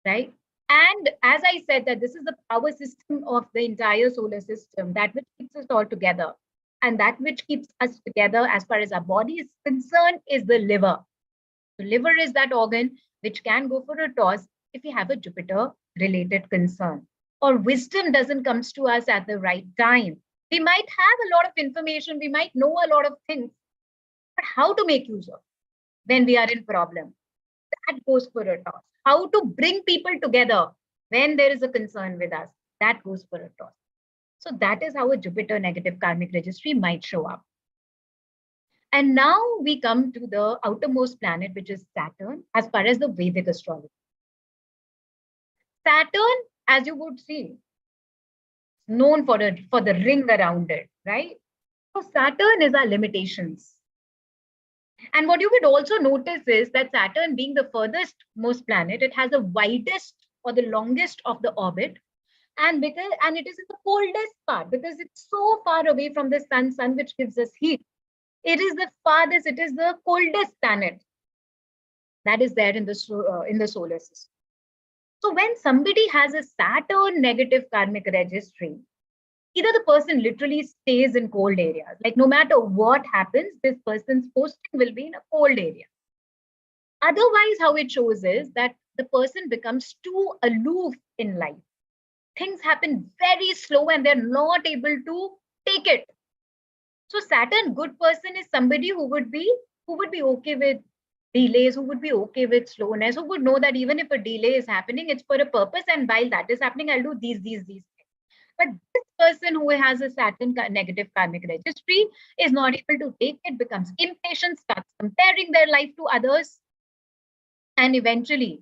right? And as I said, that this is the power system of the entire solar system, that which keeps us all together. And that which keeps us together as far as our body is concerned is the liver. The liver is that organ which can go for a toss if we have a Jupiter related concern, or wisdom doesn't come to us at the right time. We might have a lot of information, we might know a lot of things, but how to make use of when we are in problem, that goes for a toss. How to bring people together when there is a concern with us, that goes for a toss. So that is how a Jupiter negative karmic registry might show up. And now we come to the outermost planet, which is Saturn, as far as the Vedic astrology. Saturn, as you would see, known for the ring around it, right? So Saturn is our limitations. And what you would also notice is that Saturn, being the furthest most planet, it has the widest or the longest of the orbit. And it is in the coldest part because it's so far away from the sun which gives us heat. It is the farthest, it is the coldest planet that is there in the solar system. So when somebody has a Saturn negative karmic registry, either the person literally stays in cold areas, like no matter what happens, this person's posting will be in a cold area. Otherwise, how it shows is that the person becomes too aloof in life. Things happen very slow and they're not able to take it. So Saturn, good person, is somebody who would be okay with delays, who would be okay with slowness, who would know that even if a delay is happening, it's for a purpose, and while that is happening, I'll do these things. But this person who has a Saturn negative karmic registry is not able to take it, becomes impatient, starts comparing their life to others, and eventually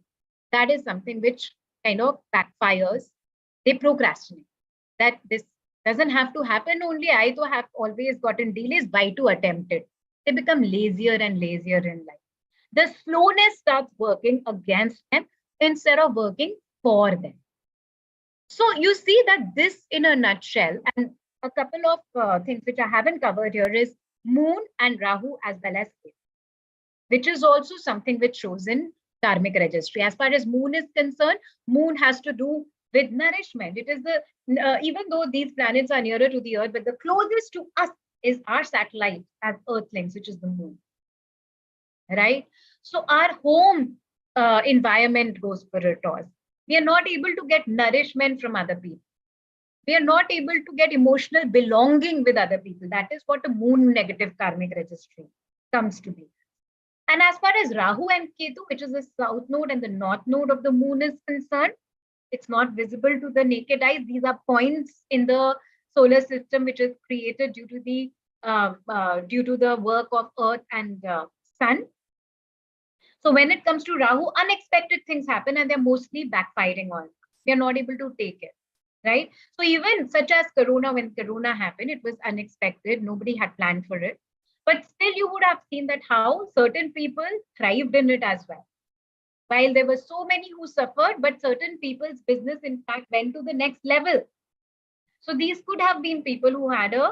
that is something which kind of backfires. They procrastinate. That this doesn't have to happen only. I too have always gotten delays. Why to attempt it? They become lazier and lazier in life. The slowness starts working against them instead of working for them. So you see that this in a nutshell, and a couple of things which I haven't covered here is Moon and Rahu as well as Ketu, which is also something which shows in karmic registry. As far as Moon is concerned, Moon has to do with nourishment. It is even though these planets are nearer to the Earth, but the closest to us is our satellite as Earthlings, which is the Moon, right? So our home environment goes for a toss. We are not able to get nourishment from other people. We are not able to get emotional belonging with other people. That is what a Moon negative karmic registry comes to be. And as far as Rahu and Ketu, which is the south node and the north node of the Moon is concerned, it's not visible to the naked eyes. These are points in the solar system which is created due to the work of Earth and Sun. So when it comes to Rahu, unexpected things happen and they're mostly backfiring on. We are not able to take it, right? So even such as Corona, when Corona happened, it was unexpected. Nobody had planned for it. But still you would have seen that how certain people thrived in it as well. While there were so many who suffered, but certain people's business, in fact, went to the next level. So these could have been people who had a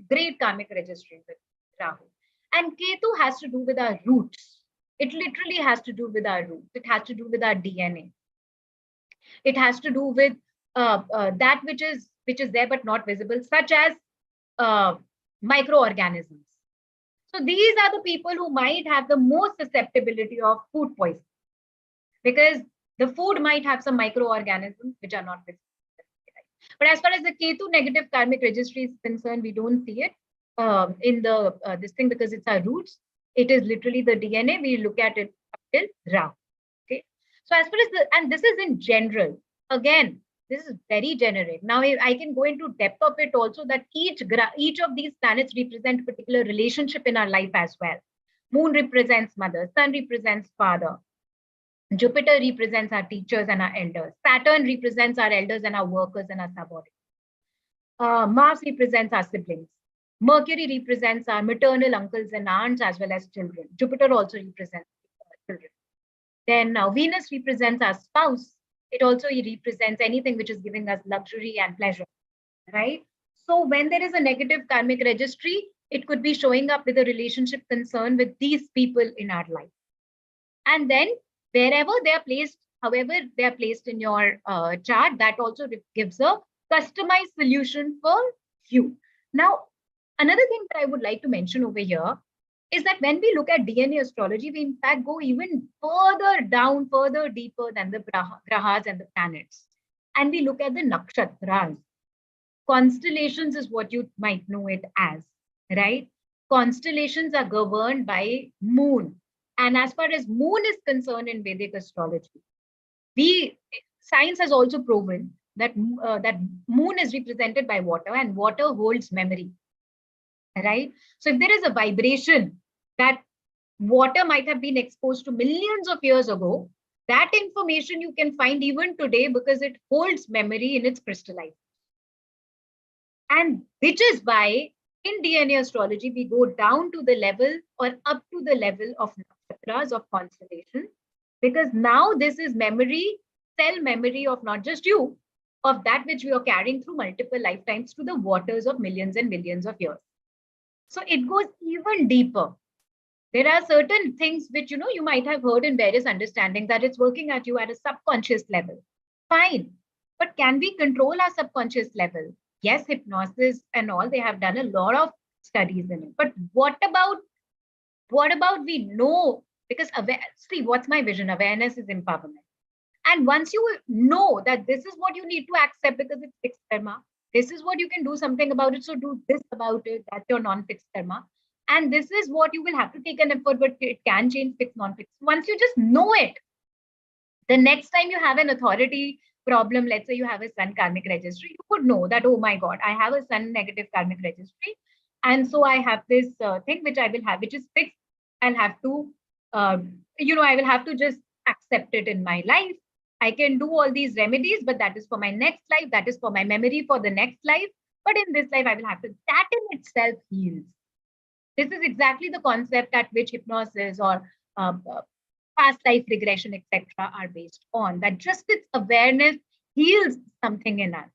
great karmic registry with Rahu. And Ketu has to do with our roots. It literally has to do with our roots. It has to do with our DNA. It has to do with that which is which is there but not visible, such as microorganisms. So these are the people who might have the most susceptibility of food poisoning, because the food might have some microorganisms which are not visible. But as far as the Ketu negative karmic registry is concerned, we don't see it in the this thing, because it's our roots. It is literally the DNA. We look at it up till Ra. Okay. So as far as and this is in general. Again, this is very generic. Now I can go into depth of it also, that each of these planets represent a particular relationship in our life as well. Moon represents mother, sun represents father, Jupiter represents our teachers and our elders, Saturn represents our elders and our workers and our subordinates, Mars represents our siblings, Mercury represents our maternal uncles and aunts as well as children. Jupiter also represents children. Then Venus represents our spouse. It also represents anything which is giving us luxury and pleasure, right? So when there is a negative karmic registry, it could be showing up with a relationship concern with these people in our life. And then wherever they are placed, however they are placed in your chart, that also gives a customized solution for you. Now, another thing that I would like to mention over here is that when we look at DNA astrology, we in fact go even further down, further deeper than the grahas and the planets. And we look at the nakshatras. Constellations is what you might know it as, right? Constellations are governed by moon. And as far as moon is concerned in Vedic astrology, science has also proven that, that moon is represented by water, and water holds memory. Right? So if there is a vibration that water might have been exposed to millions of years ago, that information you can find even today because it holds memory in its crystallization. And which is why in DNA astrology, we go down to the level or up to the level of nakshatras, of constellations, because now this is memory, cell memory of not just you, of that which we are carrying through multiple lifetimes to the waters of millions and millions of years. So it goes even deeper. There are certain things which, you might have heard in various understandings that it's working at you at a subconscious level. Fine. But can we control our subconscious level? Yes, hypnosis and all, they have done a lot of studies in it. But what about we know? Because see, what's my vision? Awareness is empowerment. And once you know that this is what you need to accept because it's fixed karma, this is what you can do something about it. So do this about it. That's your non-fixed karma. And this is what you will have to take an effort, but it can change fixed, non-fixed. Once you just know it, the next time you have an authority problem, let's say you have a sun karmic registry, you could know that, oh my God, I have a sun negative karmic registry. And so I have this thing which I will have, which is fixed. I'll have to, I will have to just accept it in my life. I can do all these remedies, but that is for my next life. That is for my memory for the next life. But in this life, I will have to. That in itself heals. This is exactly the concept at which hypnosis or past life regression, etc., are based on. That just its awareness heals something in us.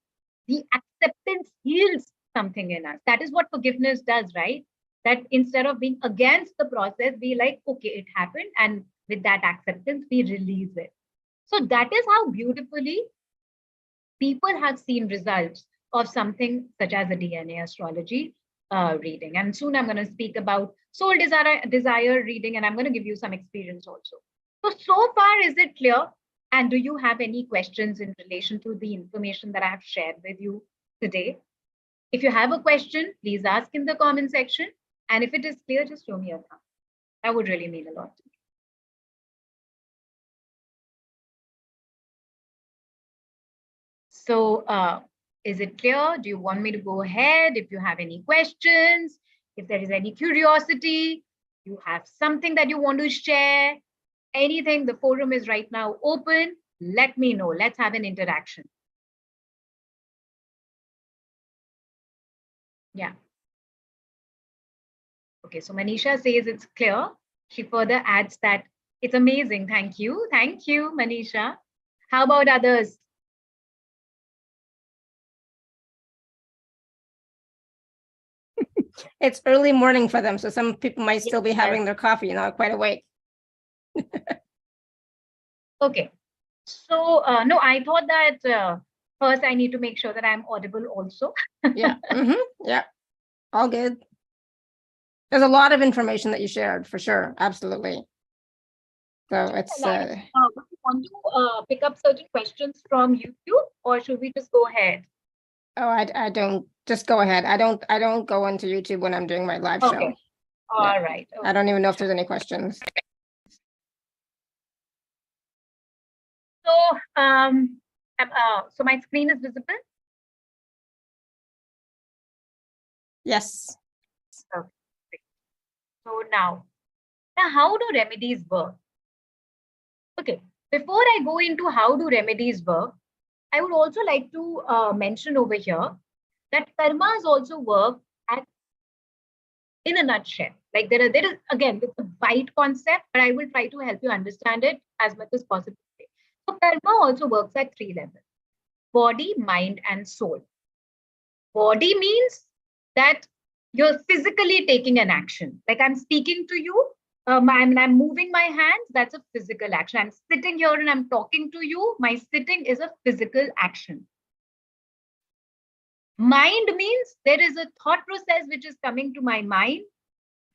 The acceptance heals something in us. That is what forgiveness does, right? That instead of being against the process, we like, okay, it happened. And with that acceptance, we release it. So that is how beautifully people have seen results of something such as a DNA astrology reading. And soon I'm going to speak about soul desire reading, and I'm going to give you some experience also. So far, is it clear? And do you have any questions in relation to the information that I have shared with you today? If you have a question, please ask in the comment section. And if it is clear, just show me a thumb. That would really mean a lot to me. So is it clear? Do you want me to go ahead? If you have any questions, if there is any curiosity, you have something that you want to share, anything, the forum is right now open. Let me know. Let's have an interaction. Yeah. Okay, so Manisha says it's clear. She further adds that it's amazing. Thank you. Thank you, Manisha. How about others? It's early morning for them, so some people might still be having their coffee, not quite awake. Okay. So, no, I thought that First, I need to make sure that I'm audible also. Yeah. Yeah. All good. There's a lot of information that you shared for sure. Absolutely. So it's Would you want to pick up certain questions from YouTube, or should we just go ahead? oh, I don't, just go ahead. I don't go into YouTube when I'm doing my live show. Okay. All right. Okay. I don't even know if there's any questions. So, so my screen is visible? Yes. Okay. So now how do remedies work? Okay, before I go into how do remedies work, I would also like to mention over here that karmas also work at, in a nutshell. Like there is again, it's a wide concept, but I will try to help you understand it as much as possible. So karma also works at 3 levels: body, mind, and soul. Body means that you're physically taking an action. Like I'm speaking to you, I'm moving my hands, that's a physical action. I'm sitting here and I'm talking to you, my sitting is a physical action. Mind means there is a thought process which is coming to my mind.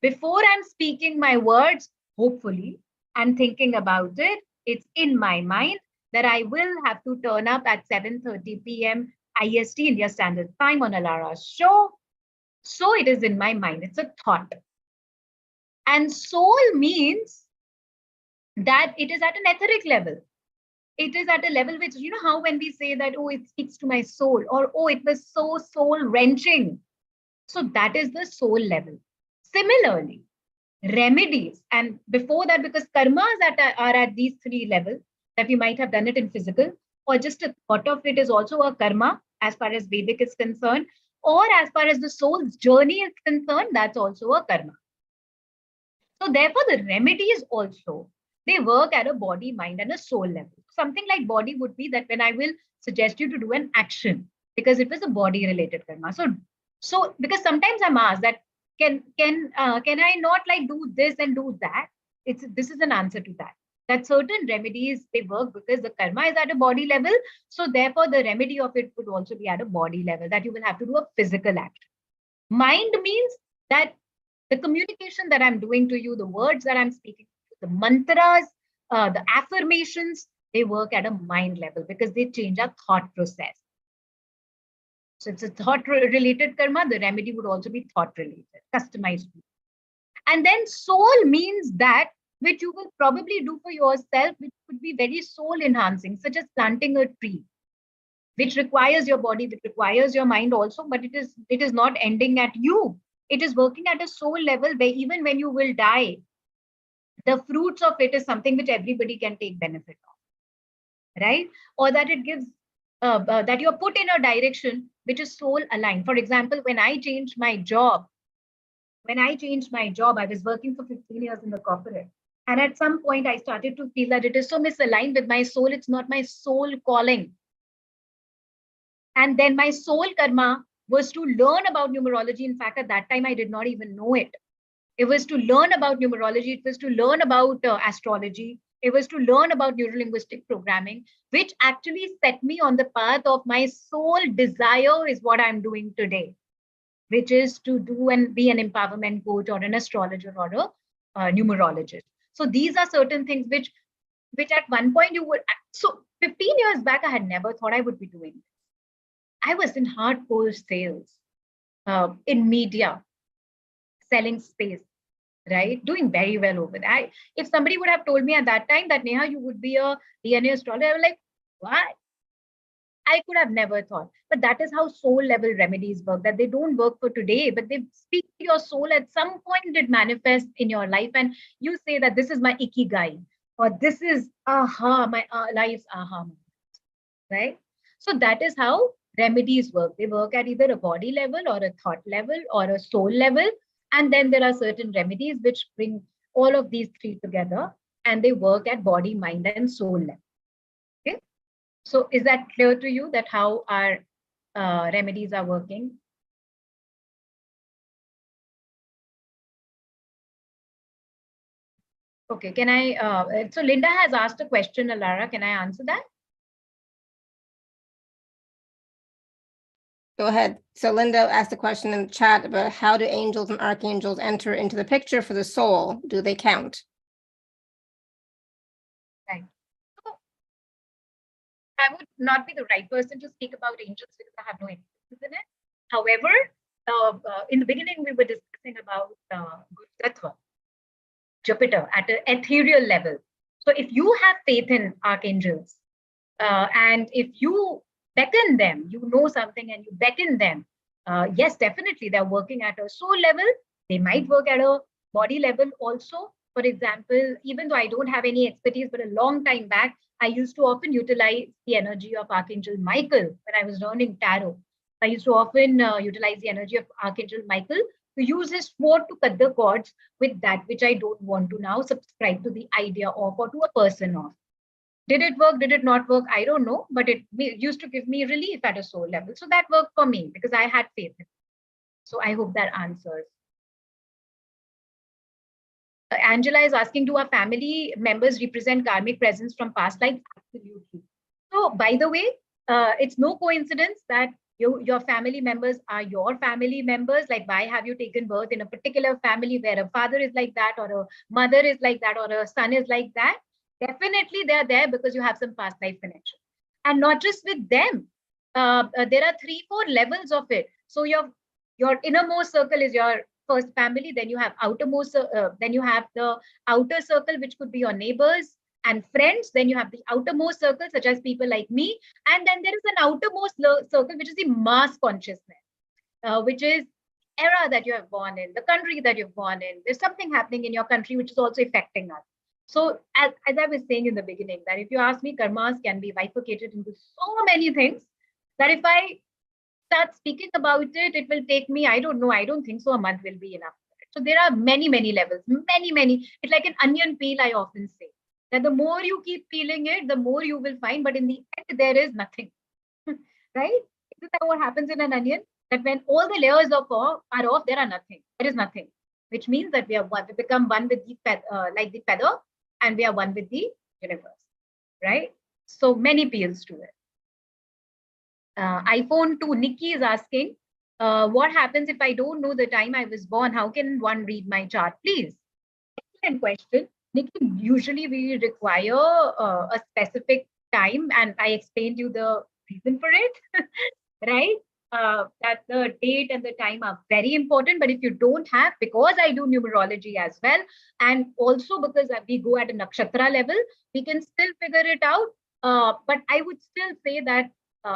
Before I'm speaking my words, hopefully, I'm thinking about it. It's in my mind that I will have to turn up at 7:30 p.m. IST, India Standard Time, on Alara's show. So it is in my mind. It's a thought. And soul means that it is at an etheric level. It is at a level which, you know, how when we say that, oh, it speaks to my soul, or oh, it was so soul wrenching. So that is the soul level. Similarly, remedies, and before that, because karmas are at these 3 levels, that we might have done it in physical, or just a thought of it is also a karma as far as Vedic is concerned, or as far as the soul's journey is concerned, that's also a karma. So therefore, the remedies also, they work at a body, mind, and a soul level. Something like body would be that when I will suggest you to do an action, because it was a body related karma. So because sometimes I'm asked that can I not like do this and do that? This is an answer to that. That certain remedies, they work because the karma is at a body level. So therefore, the remedy of it would also be at a body level, that you will have to do a physical action. Mind means that the communication that I'm doing to you, the words that I'm speaking, the mantras, the affirmations, they work at a mind level because they change our thought process. So it's a thought related karma. The remedy would also be thought related, customized. And then soul means that which you will probably do for yourself, which could be very soul enhancing, such as planting a tree, which requires your body, which requires your mind also, but it is not ending at you. It is working at a soul level where even when you will die, the fruits of it is something which everybody can take benefit of, right? Or that it gives, that you're put in a direction which is soul aligned. For example, when I changed my job, I was working for 15 years in the corporate. And at some point, I started to feel that it is so misaligned with my soul. It's not my soul calling. And then my soul karma was to learn about numerology. In fact, at that time, I did not even know it. It was to learn about numerology. It was to learn about astrology. It was to learn about neurolinguistic programming, which actually set me on the path of my soul desire is what I'm doing today, which is to do and be an empowerment coach or an astrologer or a numerologist. So these are certain things which at one point you would. So 15 years back, I had never thought I would be doing. I was in hardcore sales, in media, selling space, right? Doing very well over there. If somebody would have told me at that time that Neha, you would be a DNA astrologer, I was like, what? I could have never thought. But that is how soul level remedies work, that they don't work for today, but they speak to your soul. At some point, it manifests in your life. And you say that this is my ikigai, or this is my life's aha moment, right? So that is how remedies work. They work at either a body level or a thought level or a soul level. And then there are certain remedies which bring all of these 3 together, and they work at body, mind, and soul level. Okay. So is that clear to you that how our remedies are working? Okay, can I, so Linda has asked a question, Alara, can I answer that? Go ahead. So Linda asked a question in the chat about how do angels and archangels enter into the picture for the soul? Do they count? Right. So I would not be the right person to speak about angels because I have no experience in it. However, in the beginning, we were discussing about Guru Tattva, Jupiter at an ethereal level. So if you have faith in archangels, and if you beckon them, you know something and you beckon them, yes, definitely they're working at a soul level. They might work at a body level also. For example, even though I don't have any expertise, but a long time back, I used to often utilize the energy of Archangel Michael when I was learning tarot. I used to often utilize the energy of Archangel Michael to use his sword to cut the cords with that which I don't want to now subscribe to the idea of or to a person of. Did it work? Did it not work? I don't know, but it used to give me relief at a soul level. So that worked for me because I had faith in it. So I hope that answers. Angela is asking, do our family members represent karmic presence from past lives? Absolutely. So by the way, it's no coincidence that your family members are your family members. Like, why have you taken birth in a particular family where a father is like that, or a mother is like that, or a son is like that? Definitely they're there because you have some past life connection. And not just with them. There are 3-4 levels of it. So your innermost circle is your first family, then you have outermost, then you have the outer circle, which could be your neighbors and friends. Then you have the outermost circle, such as people like me. And then there is an outermost circle, which is the mass consciousness, which is era that you have born in, the country that you've born in. There's something happening in your country, which is also affecting us. So as I was saying in the beginning, that if you ask me, karmas can be bifurcated into so many things that if I start speaking about it, it will take me, I don't know, I don't think so a month will be enough. So there are many, many levels, many. It's like an onion peel, I often say. That the more you keep peeling it, the more you will find, but in the end, there is nothing, right? Isn't that what happens in an onion? That when all the layers are off, there are nothing. There is nothing, which means that we are one. We become one with the like the feather, and we are one with the universe, right? So many peels to it. iPhone 2, Nikki is asking, what happens if I don't know the time I was born? How can one read my chart, please? Excellent question. Nikki, usually we require a specific time, and I explained you the reason for it, right? That the date and the time are very important. But if you don't have, because I do numerology as well, and also because we go at a nakshatra level, we can still figure it out. But I would still say that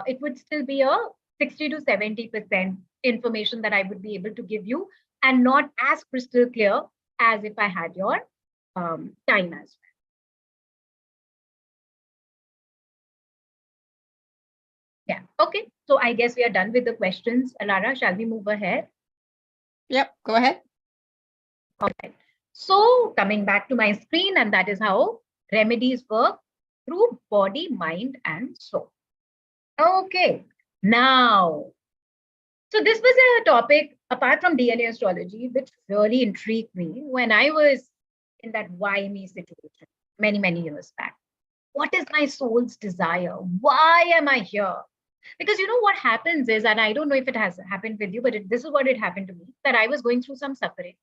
it would still be a 60 to 70% information that I would be able to give you, and not as crystal clear as if I had your time as well. Yeah. Okay. So I guess we are done with the questions. Alara, shall we move ahead? Yep. Go ahead. All right. So coming back to my screen, and that is how remedies work through body, mind, and soul. Okay. Now, so this was a topic apart from DNA astrology, which really intrigued me when I was in that why me situation many, many years back. What is my soul's desire? Why am I here? Because you know what happens is, and I don't know if it has happened with you, but this is what it happened to me, that I was going through some suffering.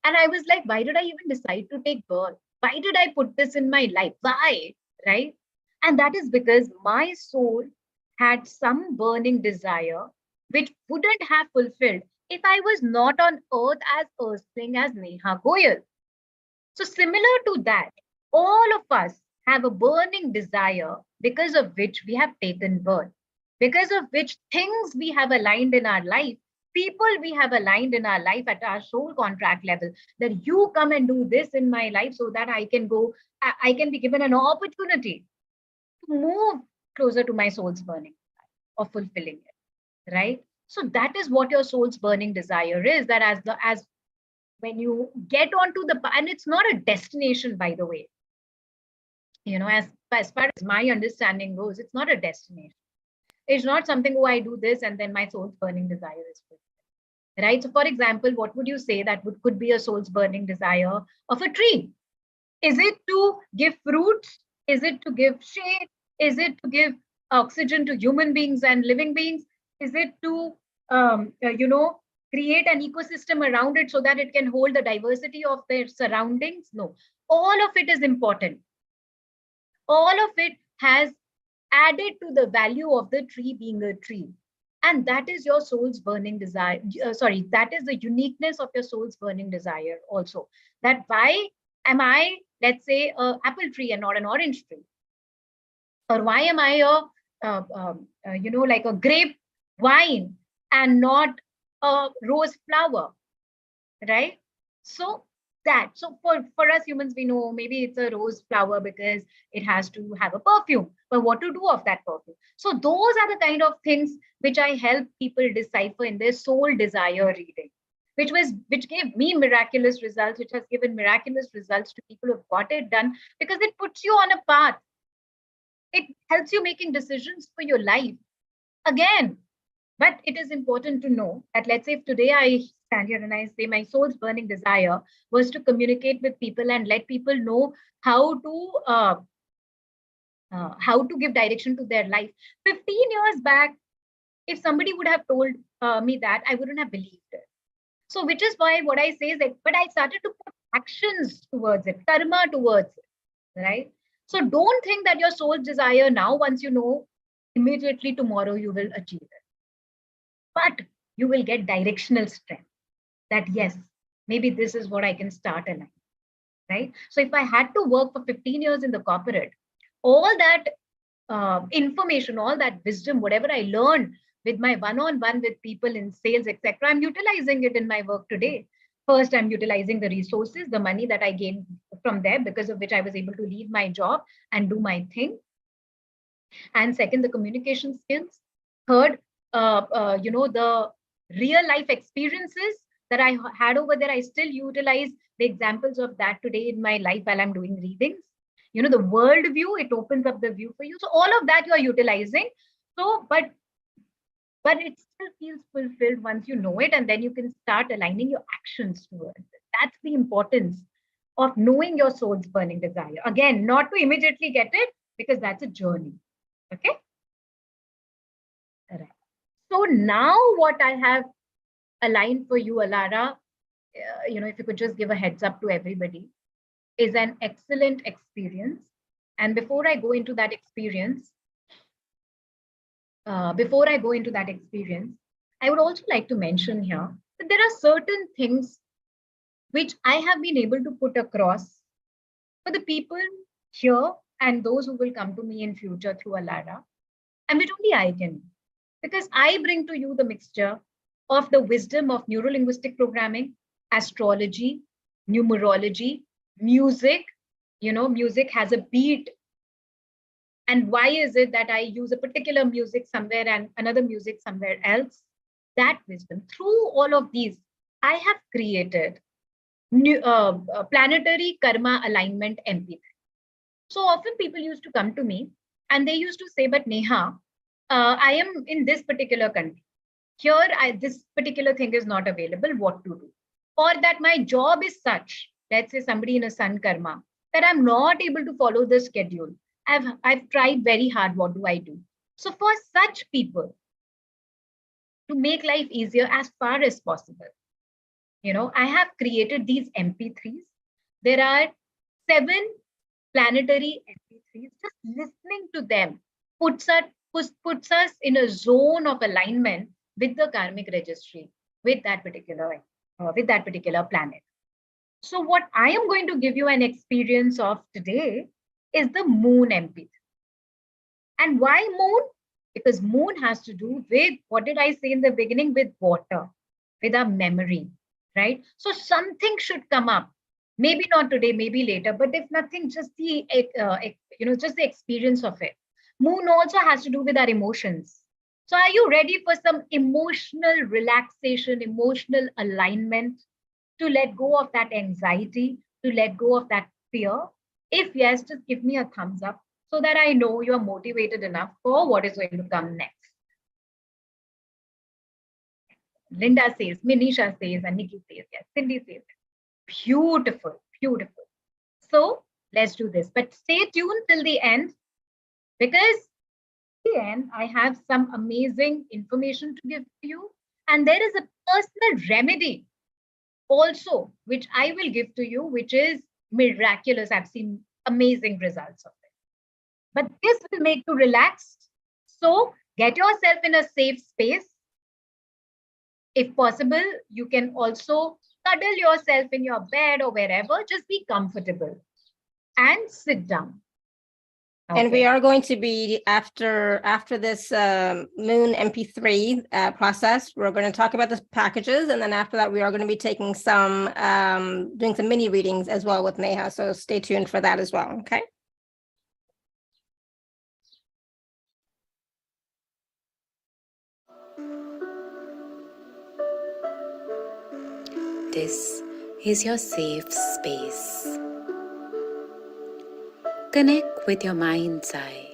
And I was like, why did I even decide to take birth? Why did I put this in my life? Why? Right? And that is because my soul had some burning desire which wouldn't have fulfilled if I was not on earth as earthling as Nehaa Goyal. So similar to that, all of us have a burning desire because of which we have taken birth, because of which things we have aligned in our life, people we have aligned in our life at our soul contract level, that you come and do this in my life so that I can be given an opportunity to move closer to my soul's burning or fulfilling it, right? So that is what your soul's burning desire is, that as when you get onto the, and it's not a destination, by the way, you know, as far as my understanding goes, it's not a destination. It's not something, oh, I do this and then my soul's burning desire is fulfilled, right? So for example, what would you say that could be a soul's burning desire of a tree? Is it to give fruits? Is it to give shade? Is it to give oxygen to human beings and living beings? Is it to, create an ecosystem around it so that it can hold the diversity of their surroundings? No. All of it is important. All of it has added to the value of the tree being a tree. And that is your soul's burning desire. That is the uniqueness of your soul's burning desire also. That why am I, let's say, an apple tree and not an orange tree? Or why am I like a grape wine and not a rose flower, right? So for us humans, we know maybe it's a rose flower because it has to have a perfume, but what to do of that perfume? So those are the kind of things which I help people decipher in their soul desire reading, which gave me miraculous results, which has given miraculous results to people who've got it done, because it puts you on a path. It helps you making decisions for your life. Again, but it is important to know that, let's say if today I stand here and I say my soul's burning desire was to communicate with people and let people know how to give direction to their life. 15 years back, if somebody would have told me that, I wouldn't have believed it. So which is why what I say is that, but I started to put actions towards it, karma towards it, right? So don't think that your soul's desire now, once you know, immediately tomorrow you will achieve it. But you will get directional strength that, yes, maybe this is what I can start a life, right? So if I had to work for 15 years in the corporate, all that information, all that wisdom, whatever I learned with my one-on-one with people in sales, etc., I'm utilizing it in my work today. First, I'm utilizing the resources, the money that I gained from there, because of which I was able to leave my job and do my thing. And second, the communication skills. Third, the real life experiences that I had over there, I still utilize the examples of that today in my life while I'm doing readings. The world view, it opens up the view for you. So all of that you are utilizing. So, but it still feels fulfilled once you know it, and then you can start aligning your actions towards it. That's the importance of knowing your soul's burning desire. Again, not to immediately get it, because that's a journey. Okay. All right. So now what I have aligned for you, Alara, if you could just give a heads up to everybody, is an excellent experience. And before I go into that experience, I would also like to mention here that there are certain things which I have been able to put across for the people here and those who will come to me in future through Alara, and which only I can, because I bring to you the mixture of the wisdom of neuro-linguistic programming, astrology, numerology, music. Music has a beat. And why is it that I use a particular music somewhere and another music somewhere else? That wisdom. Through all of these, I have created Planetary Karma Alignment MP3. So often people used to come to me and they used to say, but Neha, I am in this particular country. Here, this particular thing is not available. What to do? Or that my job is such, let's say somebody in a sun karma, that I'm not able to follow the schedule. I've tried very hard. What do I do? So for such people, to make life easier as far as possible, I have created these MP3s. There are 7 planetary MP3s. Just listening to them puts us in a zone of alignment with the karmic registry, with that particular planet. So what I am going to give you an experience of today is the moon MP3. And why moon? Because moon has to do with, what did I say in the beginning, with water, with our memory, right? So something should come up. Maybe not today, maybe later, but if nothing, just the experience of it. Moon also has to do with our emotions. So are you ready for some emotional relaxation, emotional alignment, to let go of that anxiety, to let go of that fear? If yes, just give me a thumbs up so that I know you're motivated enough for what is going to come next. Linda says, Minisha says, and Nikki says, yes, Cindy says. Beautiful, beautiful. So let's do this, but stay tuned till the end, because the end, I have some amazing information to give to you. And there is a personal remedy also, which I will give to you, which is miraculous. I've seen amazing results of it. But this will make you relaxed. So get yourself in a safe space. If possible, you can also cuddle yourself in your bed or wherever. Just be comfortable and sit down. And we are going to be after this Moon MP3 process. We're going to talk about the packages, and then after that, we are going to be taking some doing some mini readings as well with Neha. So stay tuned for that as well. Okay. This is your safe space. Connect with your mind's eye.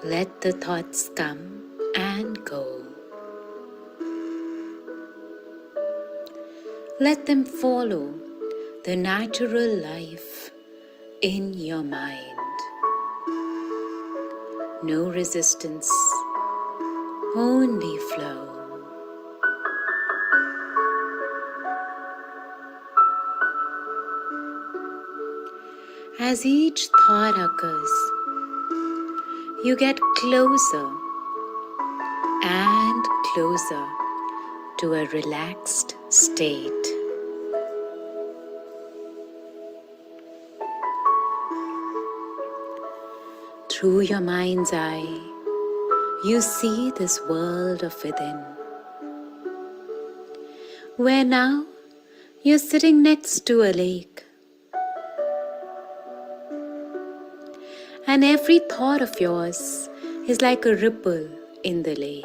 Let the thoughts come and go. Let them follow the natural life in your mind. No resistance, only flow. As each thought occurs, you get closer and closer to a relaxed state. Through your mind's eye, you see this world of within, where now you're sitting next to a lake. And every thought of yours is like a ripple in the lake.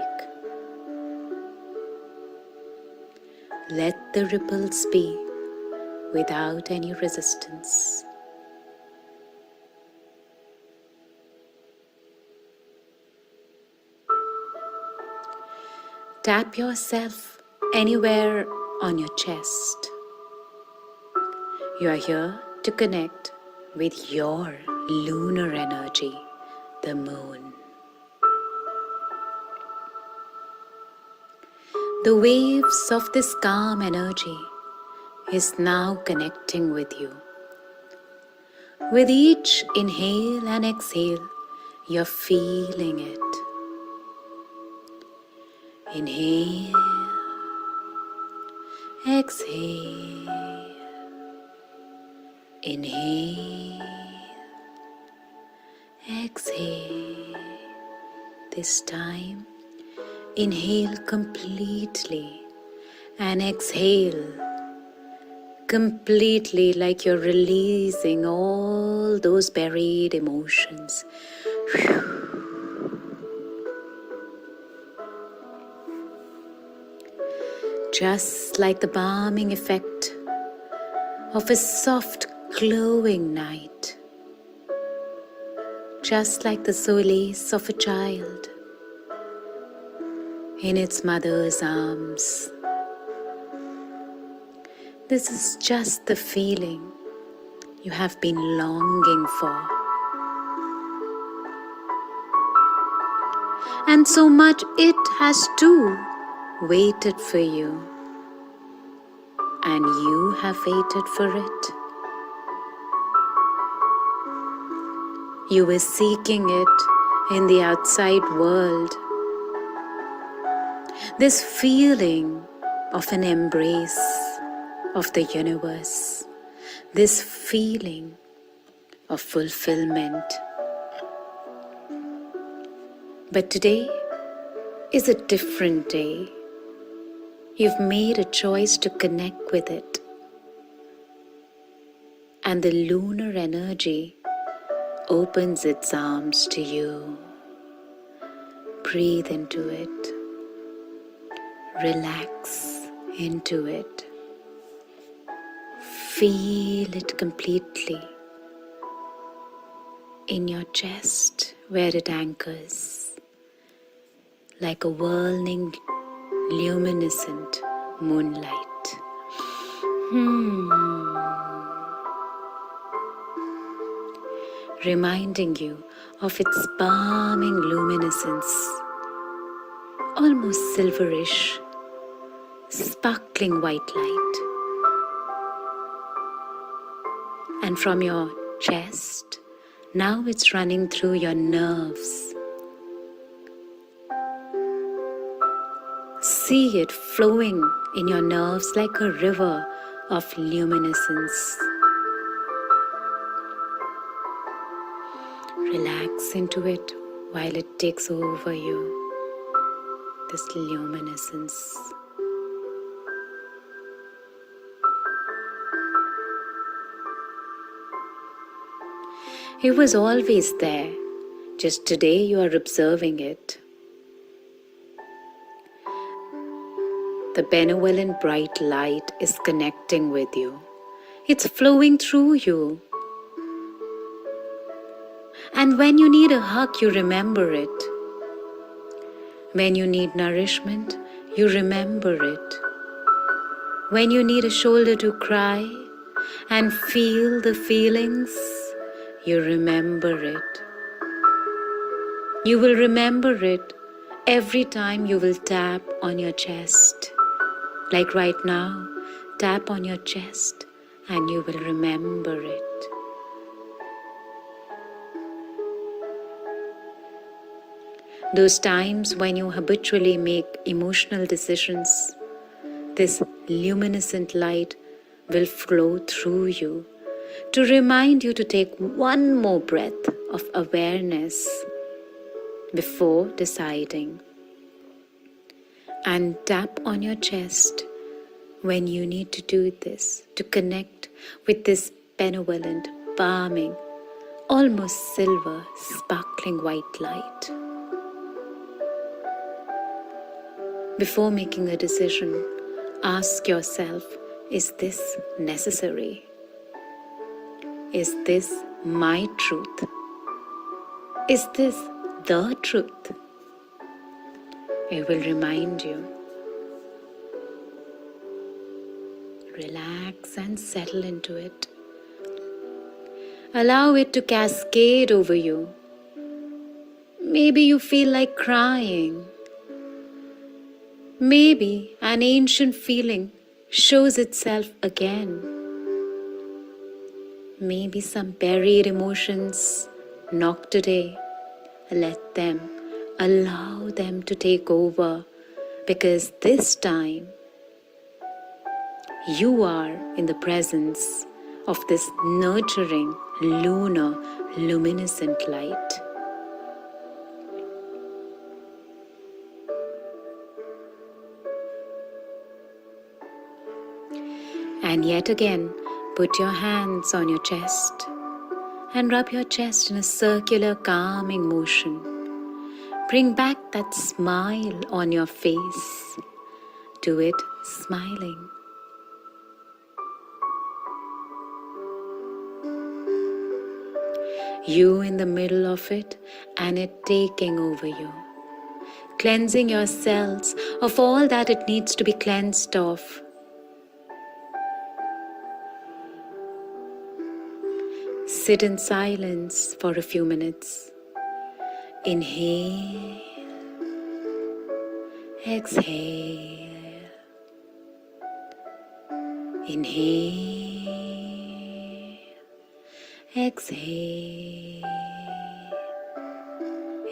Let the ripples be without any resistance. Tap yourself anywhere on your chest. You are here to connect with your lunar energy, the moon. The waves of this calm energy is now connecting with you. With each inhale and exhale, you're feeling it. Inhale, exhale, inhale, exhale. This time, inhale completely and exhale completely, like you're releasing all those buried emotions. Just like the balming effect of a soft, glowing night. Just like the solace of a child in its mother's arms. This is just the feeling you have been longing for. And so much it has too waited for you. And you have waited for it. You were seeking it in the outside world. This feeling of an embrace of the universe. This feeling of fulfillment. But today is a different day. You've made a choice to connect with it. And the lunar energy opens its arms to you. Breathe into it. Relax into it. Feel it completely in your chest where it anchors, like a whirling, luminescent moonlight. Reminding you of its balming luminescence, almost silverish, sparkling white light. And from your chest, now it's running through your nerves. See it flowing in your nerves like a river of luminescence. Relax into it while it takes over you, this luminescence. It was always there, just today you are observing it. The benevolent bright light is connecting with you. It's flowing through you. And when you need a hug, you remember it. When you need nourishment, you remember it. When you need a shoulder to cry and feel the feelings, you remember it. You will remember it every time you will tap on your chest. Like right now, tap on your chest and you will remember it. Those times when you habitually make emotional decisions, this luminescent light will flow through you to remind you to take one more breath of awareness before deciding. And tap on your chest when you need to do this, to connect with this benevolent, balming, almost silver, sparkling white light. Before making a decision, ask yourself, is this necessary? Is this my truth? Is this the truth? It will remind you. Relax and settle into it. Allow it to cascade over you. Maybe you feel like crying. Maybe an ancient feeling shows itself again. Maybe some buried emotions knock today. Let them, allow them to take over, because this time you are in the presence of this nurturing, lunar, luminescent light. And yet again, put your hands on your chest and rub your chest in a circular, calming motion. Bring back that smile on your face. Do it smiling. You in the middle of it and it taking over you. Cleansing your cells of all that it needs to be cleansed of. Sit in silence for a few minutes. Inhale, exhale. Inhale, exhale.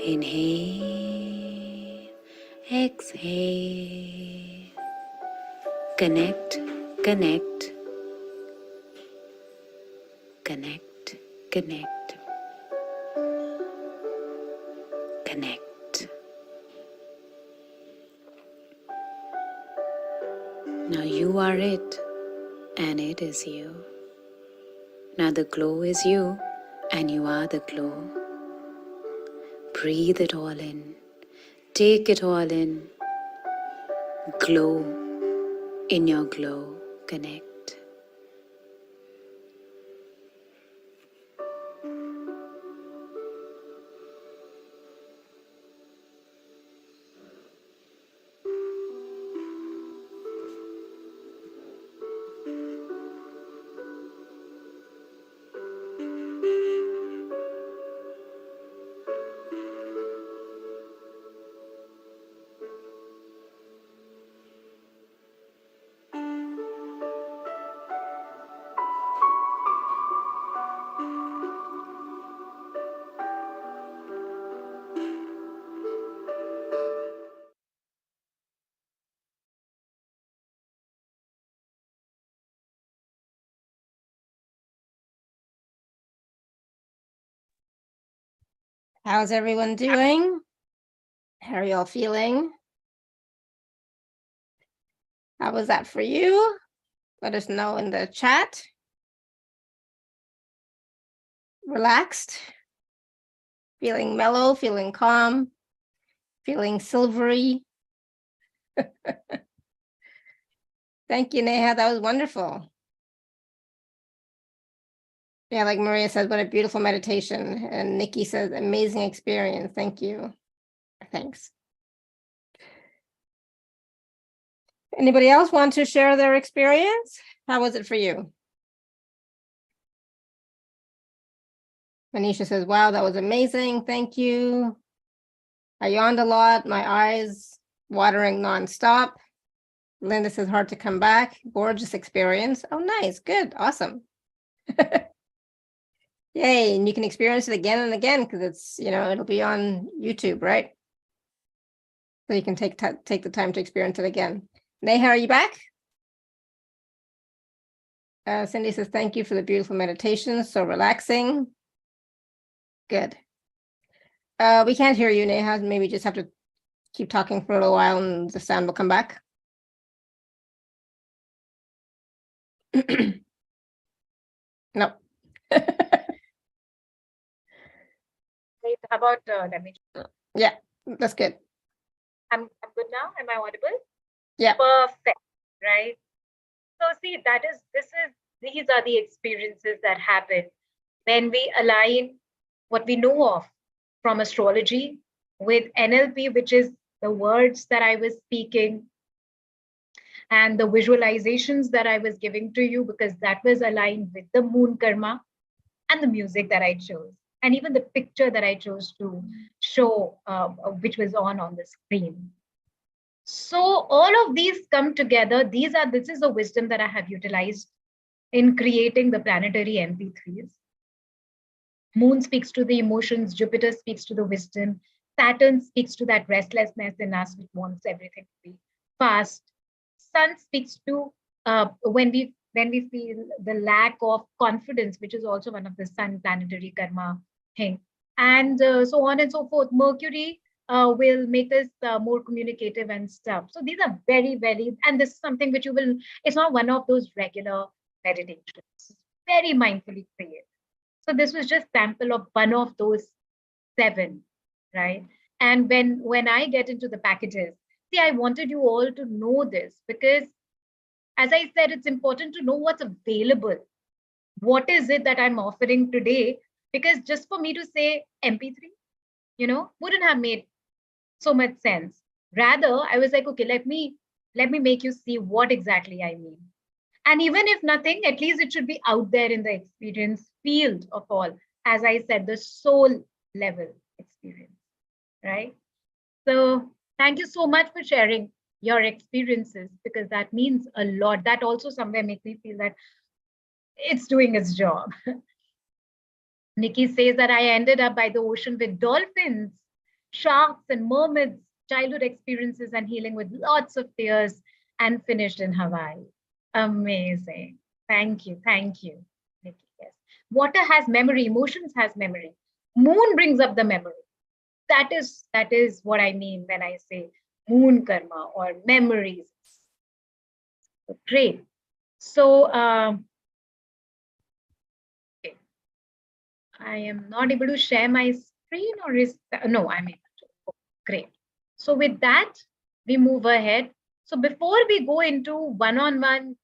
Inhale, exhale. Connect, connect, connect. Connect. Connect. Now you are it and it is you. Now the glow is you and you are the glow. Breathe it all in. Take it all in. Glow in your glow. Connect. How's everyone doing? How are y'all feeling? How was that for you? Let us know in the chat. Relaxed, feeling mellow, feeling calm, feeling silvery. Thank you, Neha. That was wonderful. Yeah, like Maria says, what a beautiful meditation. And Nikki says, amazing experience. Thank you. Thanks. Anybody else want to share their experience? How was it for you? Manisha says, wow, that was amazing. Thank you. I yawned a lot. My eyes watering nonstop. Linda says, hard to come back. Gorgeous experience. Oh, nice. Good. Awesome. Yay. And you can experience it again and again because it's, it'll be on YouTube, right? So you can take the time to experience it again. Neha, are you back? Cindy says, thank you for the beautiful meditation. So relaxing. Good. We can't hear you, Neha. Maybe just have to keep talking for a little while and the sound will come back. No. How about let me? Yeah, that's good. I'm good now. Am I audible? Yeah. Perfect. Right. So see, these are the experiences that happen when we align what we know of from astrology with NLP, which is the words that I was speaking and the visualizations that I was giving to you, because that was aligned with the moon karma and the music that I chose, and even the picture that I chose to show, which was on the screen. So all of these come together. This is the wisdom that I have utilized in creating the planetary MP3s. Moon speaks to the emotions, Jupiter speaks to the wisdom, Saturn speaks to that restlessness in us which wants everything to be fast. Sun speaks to when we feel the lack of confidence, which is also one of the sun planetary karma thing, and so on and so forth. Mercury will make us more communicative and stuff. So these are very, very, and this is something which it's not one of those regular meditations, very mindfully created. So this was just sample of one of those 7, right? And when I get into the packages, see, I wanted you all to know this because, as I said, it's important to know what's available. What is it that I'm offering today? Because just for me to say MP3, wouldn't have made so much sense. Rather, I was like, okay, let me make you see what exactly I mean. And even if nothing, at least it should be out there in the experience field of all. As I said, the soul level experience, right? So thank you so much for sharing your experiences, because that means a lot. That also somewhere makes me feel that it's doing its job. Nikki says that I ended up by the ocean with dolphins, sharks, and mermaids, childhood experiences and healing with lots of tears, and finished in Hawaii. Amazing. Thank you, Nikki. Yes. Water has memory, emotions has memory. Moon brings up the memory. That is what I mean when I say moon karma or memories. Great. So okay. I am not able to share my screen, or no, I'm able to. Great. So with that, we move ahead. So before we go into one-on-one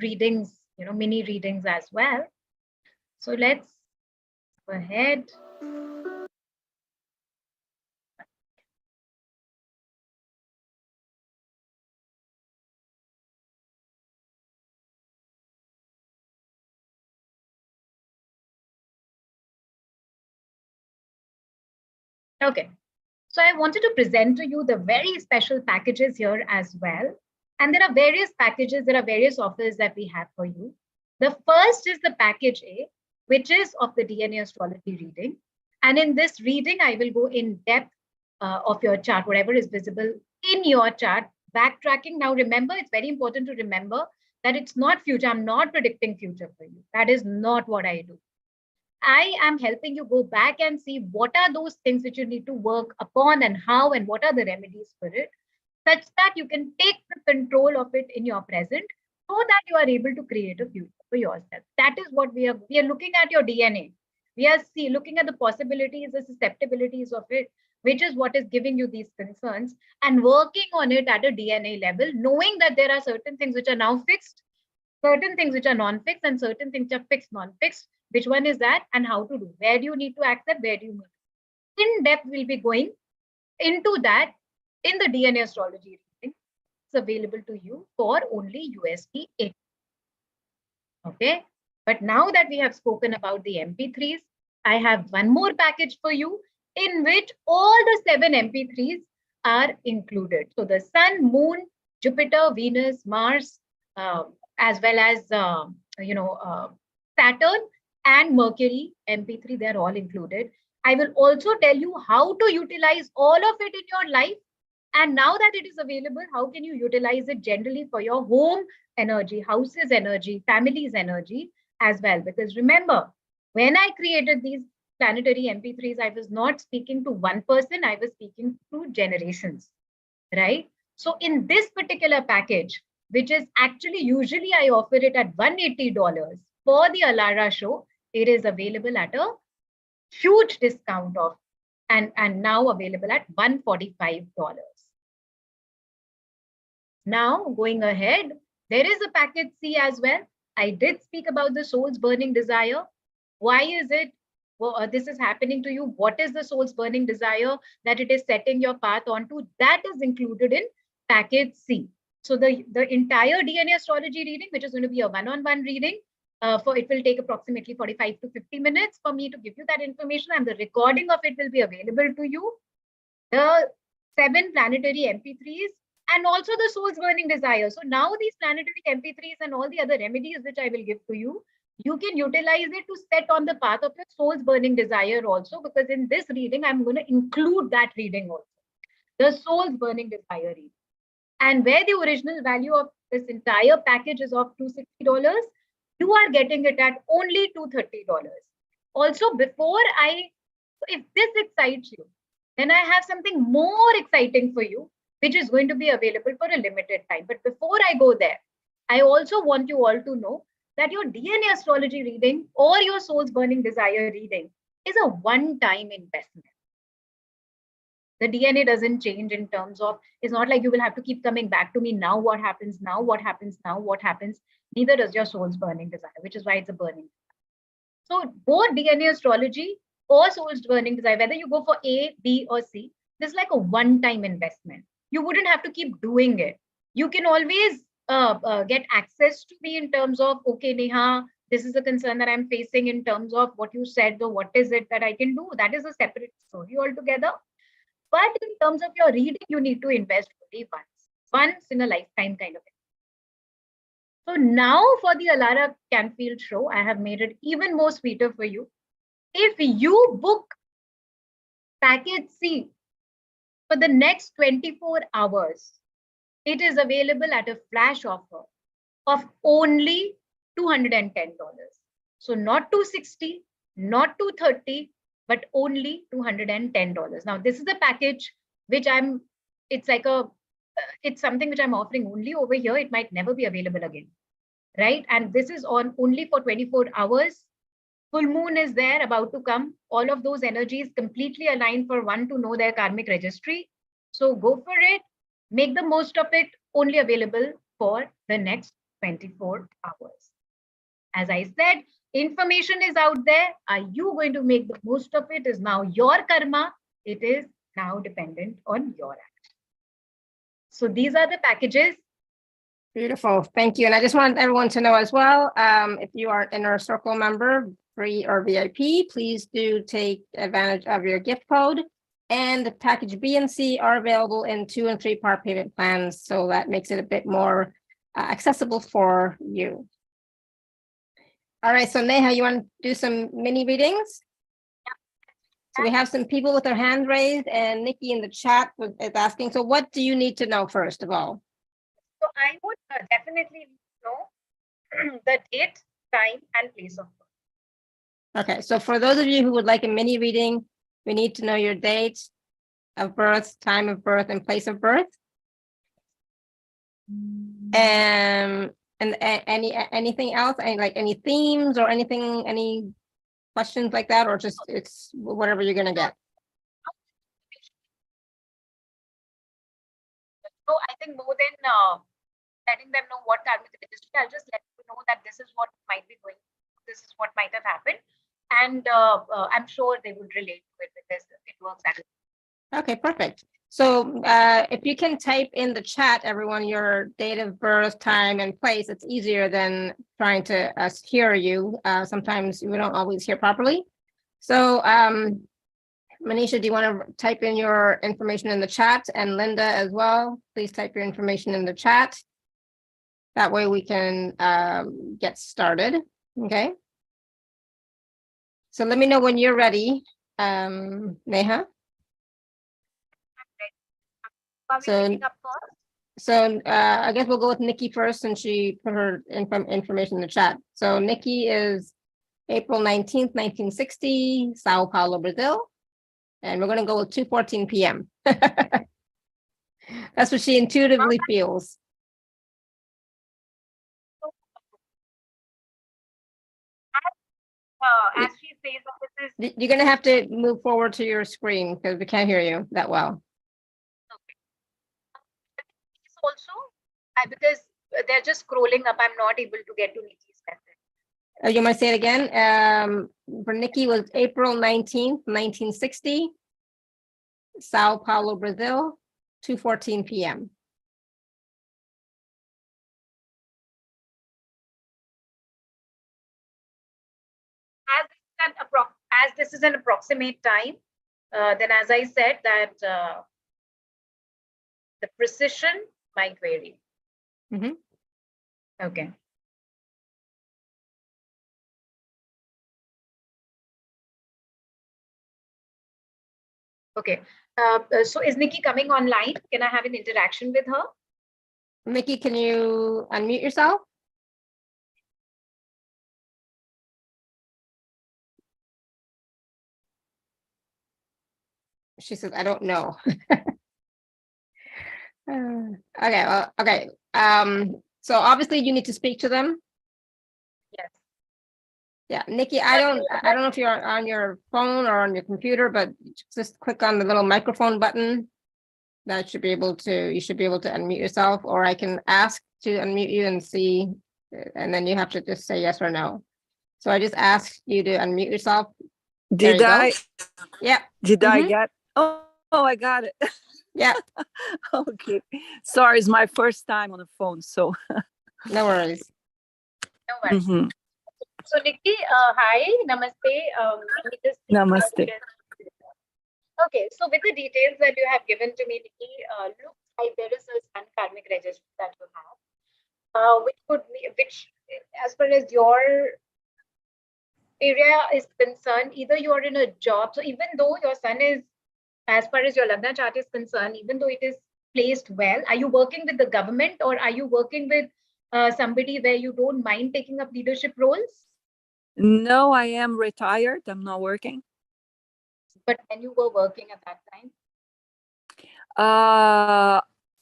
readings, mini readings as well. So let's go ahead. Okay. So I wanted to present to you the very special packages here as well. And there are various packages, there are various offers that we have for you. The first is the package A, which is of the DNA astrology reading. And in this reading, I will go in depth of your chart, whatever is visible in your chart, backtracking. Now, remember, it's very important to remember that it's not future. I'm not predicting future for you. That is not what I do. I am helping you go back and see what are those things which you need to work upon and how and what are the remedies for it, such that you can take the control of it in your present so that you are able to create a future for yourself. That is what we are looking at your DNA. We are looking at the possibilities, the susceptibilities of it, which is what is giving you these concerns, and working on it at a DNA level, knowing that there are certain things which are now fixed, certain things which are non-fixed, and certain things which are fixed, non-fixed. Which one is that and how to do? Where do you need to accept? Where do you need to? In depth, we'll be going into that in the DNA astrology reading. It's available to you for only USD 8. Okay. But now that we have spoken about the MP3s, I have one more package for you in which all the 7 MP3s are included. So the Sun, Moon, Jupiter, Venus, Mars, as well as Saturn and Mercury MP3, they're all included. I will also tell you how to utilize all of it in your life. And now that it is available, how can you utilize it generally for your home energy, houses energy, family's energy as well? Because remember, when I created these planetary MP3s, I was not speaking to one person, I was speaking to generations, right? So in this particular package, which is actually usually I offer it at $180 for the Alara show, it is available at a huge discount of and now available at $145. Now going ahead, there is a package C as well. I did speak about the soul's burning desire. Why is it this is happening to you? What is the soul's burning desire that it is setting your path onto? That is included in package C. So the entire DNA astrology reading, which is going to be a one-on-one reading, it will take approximately 45 to 50 minutes for me to give you that information, and the recording of it will be available to you. The 7 planetary MP3s and also the soul's burning desire. So now these planetary MP3s and all the other remedies which I will give to you, you can utilize it to set on the path of your soul's burning desire also, because in this reading, I'm going to include that reading also, the soul's burning desire reading. And where the original value of this entire package is of $260, you are getting it at only $230. Also, if this excites you, then I have something more exciting for you, which is going to be available for a limited time. But before I go there, I also want you all to know that your DNA astrology reading or your soul's burning desire reading is a one-time investment. The DNA doesn't change in terms of, it's not like you will have to keep coming back to me. Now what happens? Now what happens? Now what happens? Neither does your soul's burning desire, which is why it's a burning desire. So both DNA astrology or soul's burning desire, whether you go for A, B, or C, this is like a one-time investment. You wouldn't have to keep doing it. You can always get access to me in terms of, okay, Neha, this is a concern that I'm facing in terms of what you said, or what is it that I can do? That is a separate story altogether. But in terms of your reading, you need to invest only once in a lifetime kind of thing. So now for the Alara Canfield show, I have made it even more sweeter for you. If you book package C for the next 24 hours, it is available at a flash offer of only $210. So not $260, not $230, but only $210. Now, this is a package which it's something which I'm offering only over here. It might never be available again, right? And this is on only for 24 hours. Full moon is there, about to come. All of those energies completely aligned for one to know their karmic registry. So go for it. Make the most of it. Only available for the next 24 hours. As I said, information is out there. Are you going to make the most of it? Is now your karma. It is now dependent on your action. So these are the packages. Beautiful. Thank you. And I just want everyone to know as well, if you are an Inner Circle member, free or VIP, please do take advantage of your gift code. And the package B and C are available in 2 and 3 part payment plans. So that makes it a bit more accessible for you. All right. So Neha, you want to do some mini readings? So we have some people with their hand raised, and Nikki in the chat is asking, so what do you need to know first of all? So I would definitely know the date, time, and place of birth. Okay, so for those of you who would like a mini reading, we need to know your date of birth, time of birth, and place of birth. And anything else? Any themes or anything, any questions like that, or just it's whatever you're gonna get? So I think more than letting them know what karmic registry, I'll just let you know that this is what might be going, this is what might have happened, and I'm sure they would relate to it because it works out. Okay, perfect. So if you can type in the chat, everyone, your date of birth, time, and place, it's easier than trying to hear you. Sometimes we don't always hear properly. So Manisha, do you want to type in your information in the chat? And Linda as well, please type your information in the chat. That way we can get started, okay? So let me know when you're ready, Neha. So I guess we'll go with Nikki first, since she put her information in the chat. So Nikki is April 19th, 1960, Sao Paulo, Brazil. And we're going to go with 2:14 p.m. That's what she intuitively feels. As she says, that this is... You're going to have to move forward to your screen because we can't hear you that well. Also, because they're just scrolling up, I'm not able to get to Nikki's message. You might say it again. For Nikki was April 19th, 1960, Sao Paulo, Brazil, 2:14 p.m. As this is an approximate time, then as I said that the precision might vary. Mm-hmm. Okay. Okay. So is Nikki coming online? Can I have an interaction with her? Nikki, can you unmute yourself? She says, I don't know. Okay, well, okay. So obviously you need to speak to them. Yes. Yeah, Nikki, I don't know if you're on your phone or on your computer, but just click on the little microphone button. That should be able to, you should be able to unmute yourself, or I can ask to unmute you and see, and then you have to just say yes or no. So I just asked you to unmute yourself. Did I? Yeah. Did I get? Oh, I got it. Yeah. Okay. Sorry, it's my first time on the phone, so. No worries. No worries. Mm-hmm. So Nikki, hi, namaste. Namaste. Okay, so with the details that you have given to me, Nikki, looks like there is a sun karmic registry that you have, which could be, which as far as your area is concerned, either you are in a job, so even though your sun is, as far as your Lagna chart is concerned, even though it is placed well, are you working with the government or are you working with somebody where you don't mind taking up leadership roles? No, I am retired. I'm not working. But when you were working at that time?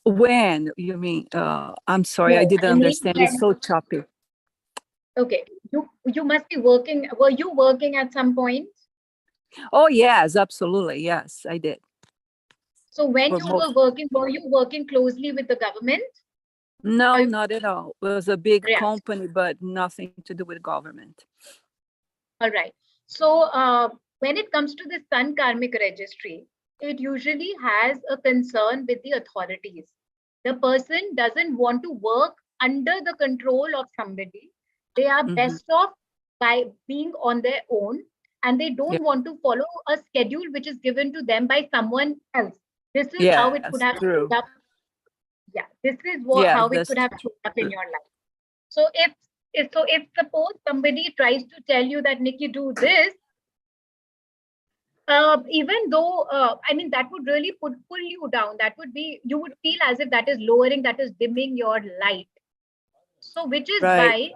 When you mean? I'm sorry, I didn't understand. It's so choppy. Okay, you must be working. Were you working at some point? Oh yes, absolutely. Yes, I did. So when you were working, were you working closely with the government? No, not at all. It was a big company, but nothing to do with government. All right. So when it comes to the Sun Karmic Registry, it usually has a concern with the authorities. The person doesn't want to work under the control of somebody. They are best off by being on their own, and they don't want to follow a schedule which is given to them by someone else. This is how it could have shown up. Yeah, this is how it could have shown up in your life. So if suppose somebody tries to tell you that Nikki, do this, even though I mean that would really pull you down. That would be, you would feel as if that is lowering, that is dimming your light. So which is why,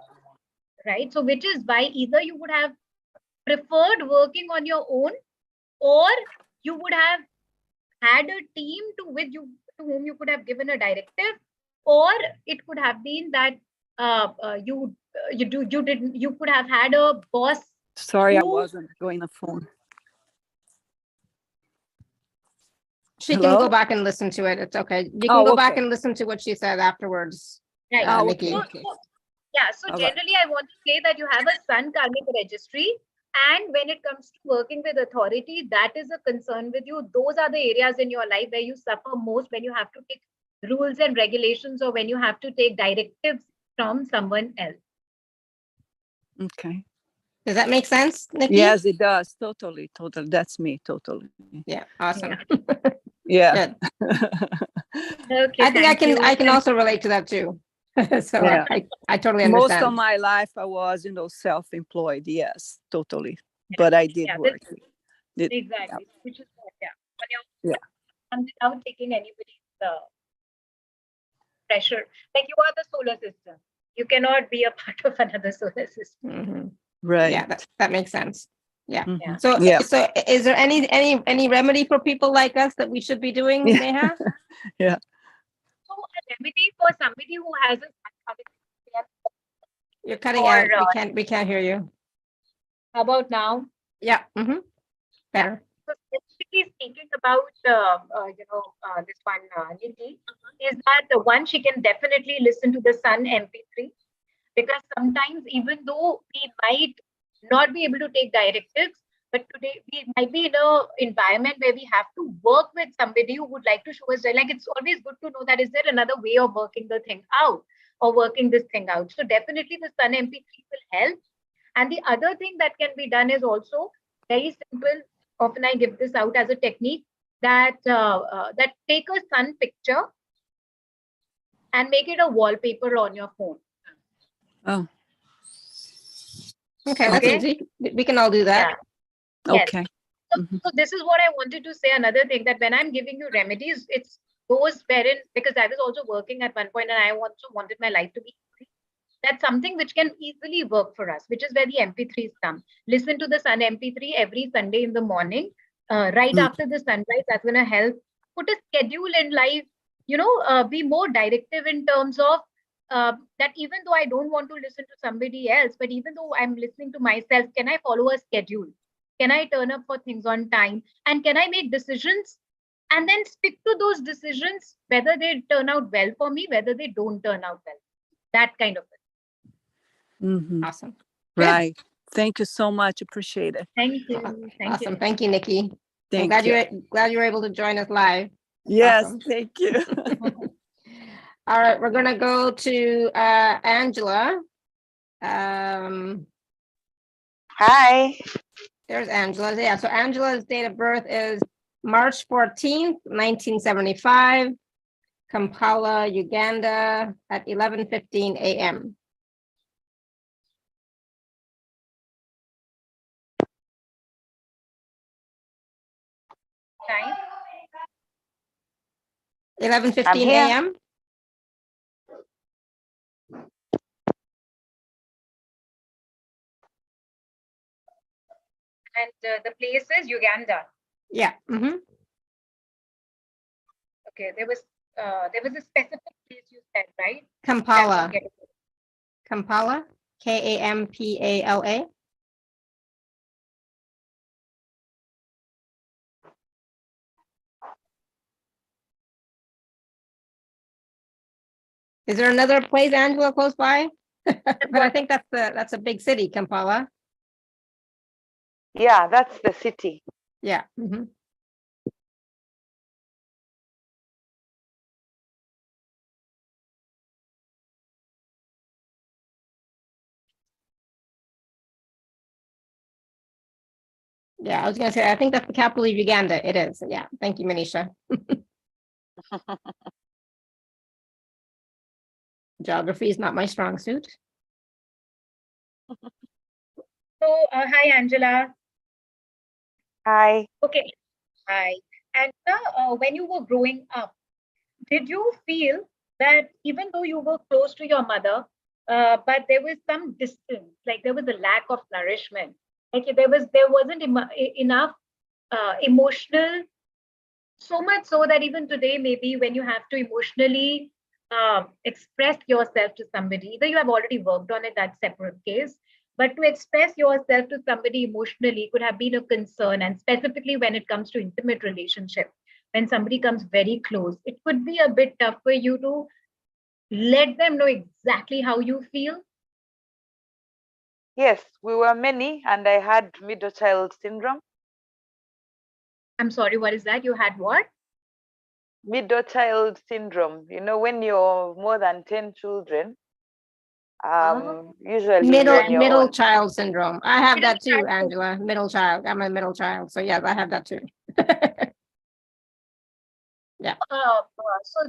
right? So which is why either you would have preferred working on your own, or you would have had a team to whom you could have given a directive, or it could have been that you could have had a boss. Sorry, I wasn't going the phone. She Hello? can go back and listen to it. It's okay. You can Oh, go back okay. and listen to what she said afterwards. Right. Nikki. Okay. Yeah, so All generally I want to say that you have a sun karmic registry, and when it comes to working with authority, that is a concern with you. Those are the areas in your life where you suffer most, when you have to take rules and regulations, or when you have to take directives from someone else. Okay. Does that make sense, Nikki? Yes, it does. Totally. That's me. Totally. Yeah, awesome. Yeah. Okay, I can also relate to that too. So Yeah. I totally Most understand. of my life I was, self-employed. Yes, totally. But I did work. Exactly. Yeah. Which is good, and without taking anybody's pressure. Like, you are the solar system. You cannot be a part of another solar system. Mhm. Right. Yeah, that makes sense. Yeah. Mhm. So Yeah. so is there any remedy for people like us that we should be doing, Yeah. Neha? Yeah. So a remedy for somebody who has a You're cutting out. We can't hear you. how about now? Yeah. Mm-hmm. Better. So specifically speaking about this one, Nidhi, is that one, she can definitely listen to the Sun MP3, because sometimes, even though we might not be able to take directives, but today we might be in an environment where we have to work with somebody who would like to show us, like, it's always good to know that is there another way of working the thing out, or working this thing out. So definitely the Sun MP3 will help. And the other thing that can be done is also very simple. Often I give this out as a technique, that that take a sun picture and make it a wallpaper on your phone. Oh. Okay, that's easy. We can all do that. Yeah. Yes. Okay. So this is what I wanted to say. Another thing, that when I'm giving you remedies, it's those wherein, because I was also working at one point and I also wanted my life to be easy. That's something which can easily work for us, which is where the MP3s come. Listen to the Sun MP3 every Sunday in the morning, right after the sunrise. That's going to help. Put a schedule in life, be more directive in terms of that even though I don't want to listen to somebody else, but even though I'm listening to myself, can I follow a schedule? Can I turn up for things on time? And can I make decisions and then stick to those decisions, whether they turn out well for me, whether they don't turn out well? That kind of thing. Mm-hmm. Awesome. Right. Good. Thank you so much. Appreciate it. Thank you. Awesome. Thank you, Nikki. Thank I'm you. glad you were able to join us live. Yes, awesome. Thank you. All right, we're gonna go to Angela. Hi. There's Angela. Yeah, so Angela's date of birth is March 14th, 1975, Kampala, Uganda, at 11:15 a.m. Time. 11:15 a.m. And the place is Uganda. Yeah. Mm-hmm. Okay, there was a specific place you said, right? Kampala. Kampala. Kampala. Is there another place, Angela, close by? But I think that's a big city, Kampala. Yeah, that's the city. Yeah. Mm-hmm. Yeah, I was going to say, I think that's the capital of Uganda. It is. Yeah. Thank you, Manisha. Geography is not my strong suit. So, hi, Angela. Hi. Okay. Hi. And when you were growing up, did you feel that even though you were close to your mother, but there was some distance, like there was a lack of nourishment? Like there wasn't enough emotional, so much so that even today, maybe when you have to emotionally express yourself to somebody, either you have already worked on it, that's separate case, but to express yourself to somebody emotionally could have been a concern. And specifically when it comes to intimate relationship, when somebody comes very close, it could be a bit tough for you to let them know exactly how you feel. Yes, we were many, and I had middle child syndrome. I'm sorry, what is that? You had what? Middle child syndrome. You know, when you're more than 10 children, usually middle child syndrome. I have Middle that too, child Angela. Middle child. I'm a middle child. So yes, I have that too. Yeah. So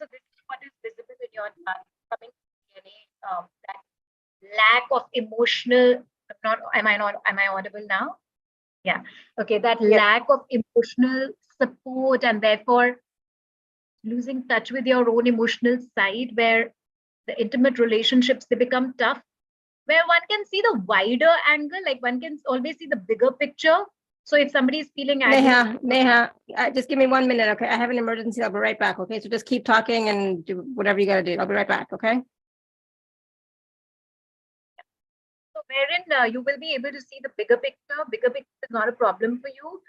this is what is visible in your chart, coming to DNA, that lack of emotional, am I audible now? Yeah. Okay. That lack of emotional support, and therefore losing touch with your own emotional side, where the intimate relationships, they become tough, where one can see the wider angle, like one can always see the bigger picture. So if somebody is feeling Neha, just give me 1 minute, okay? I have an emergency. I'll be right back, okay? So just keep talking and do whatever you got to do. I'll be right back, okay? So wherein you will be able to see the bigger picture. Bigger picture is not a problem for you,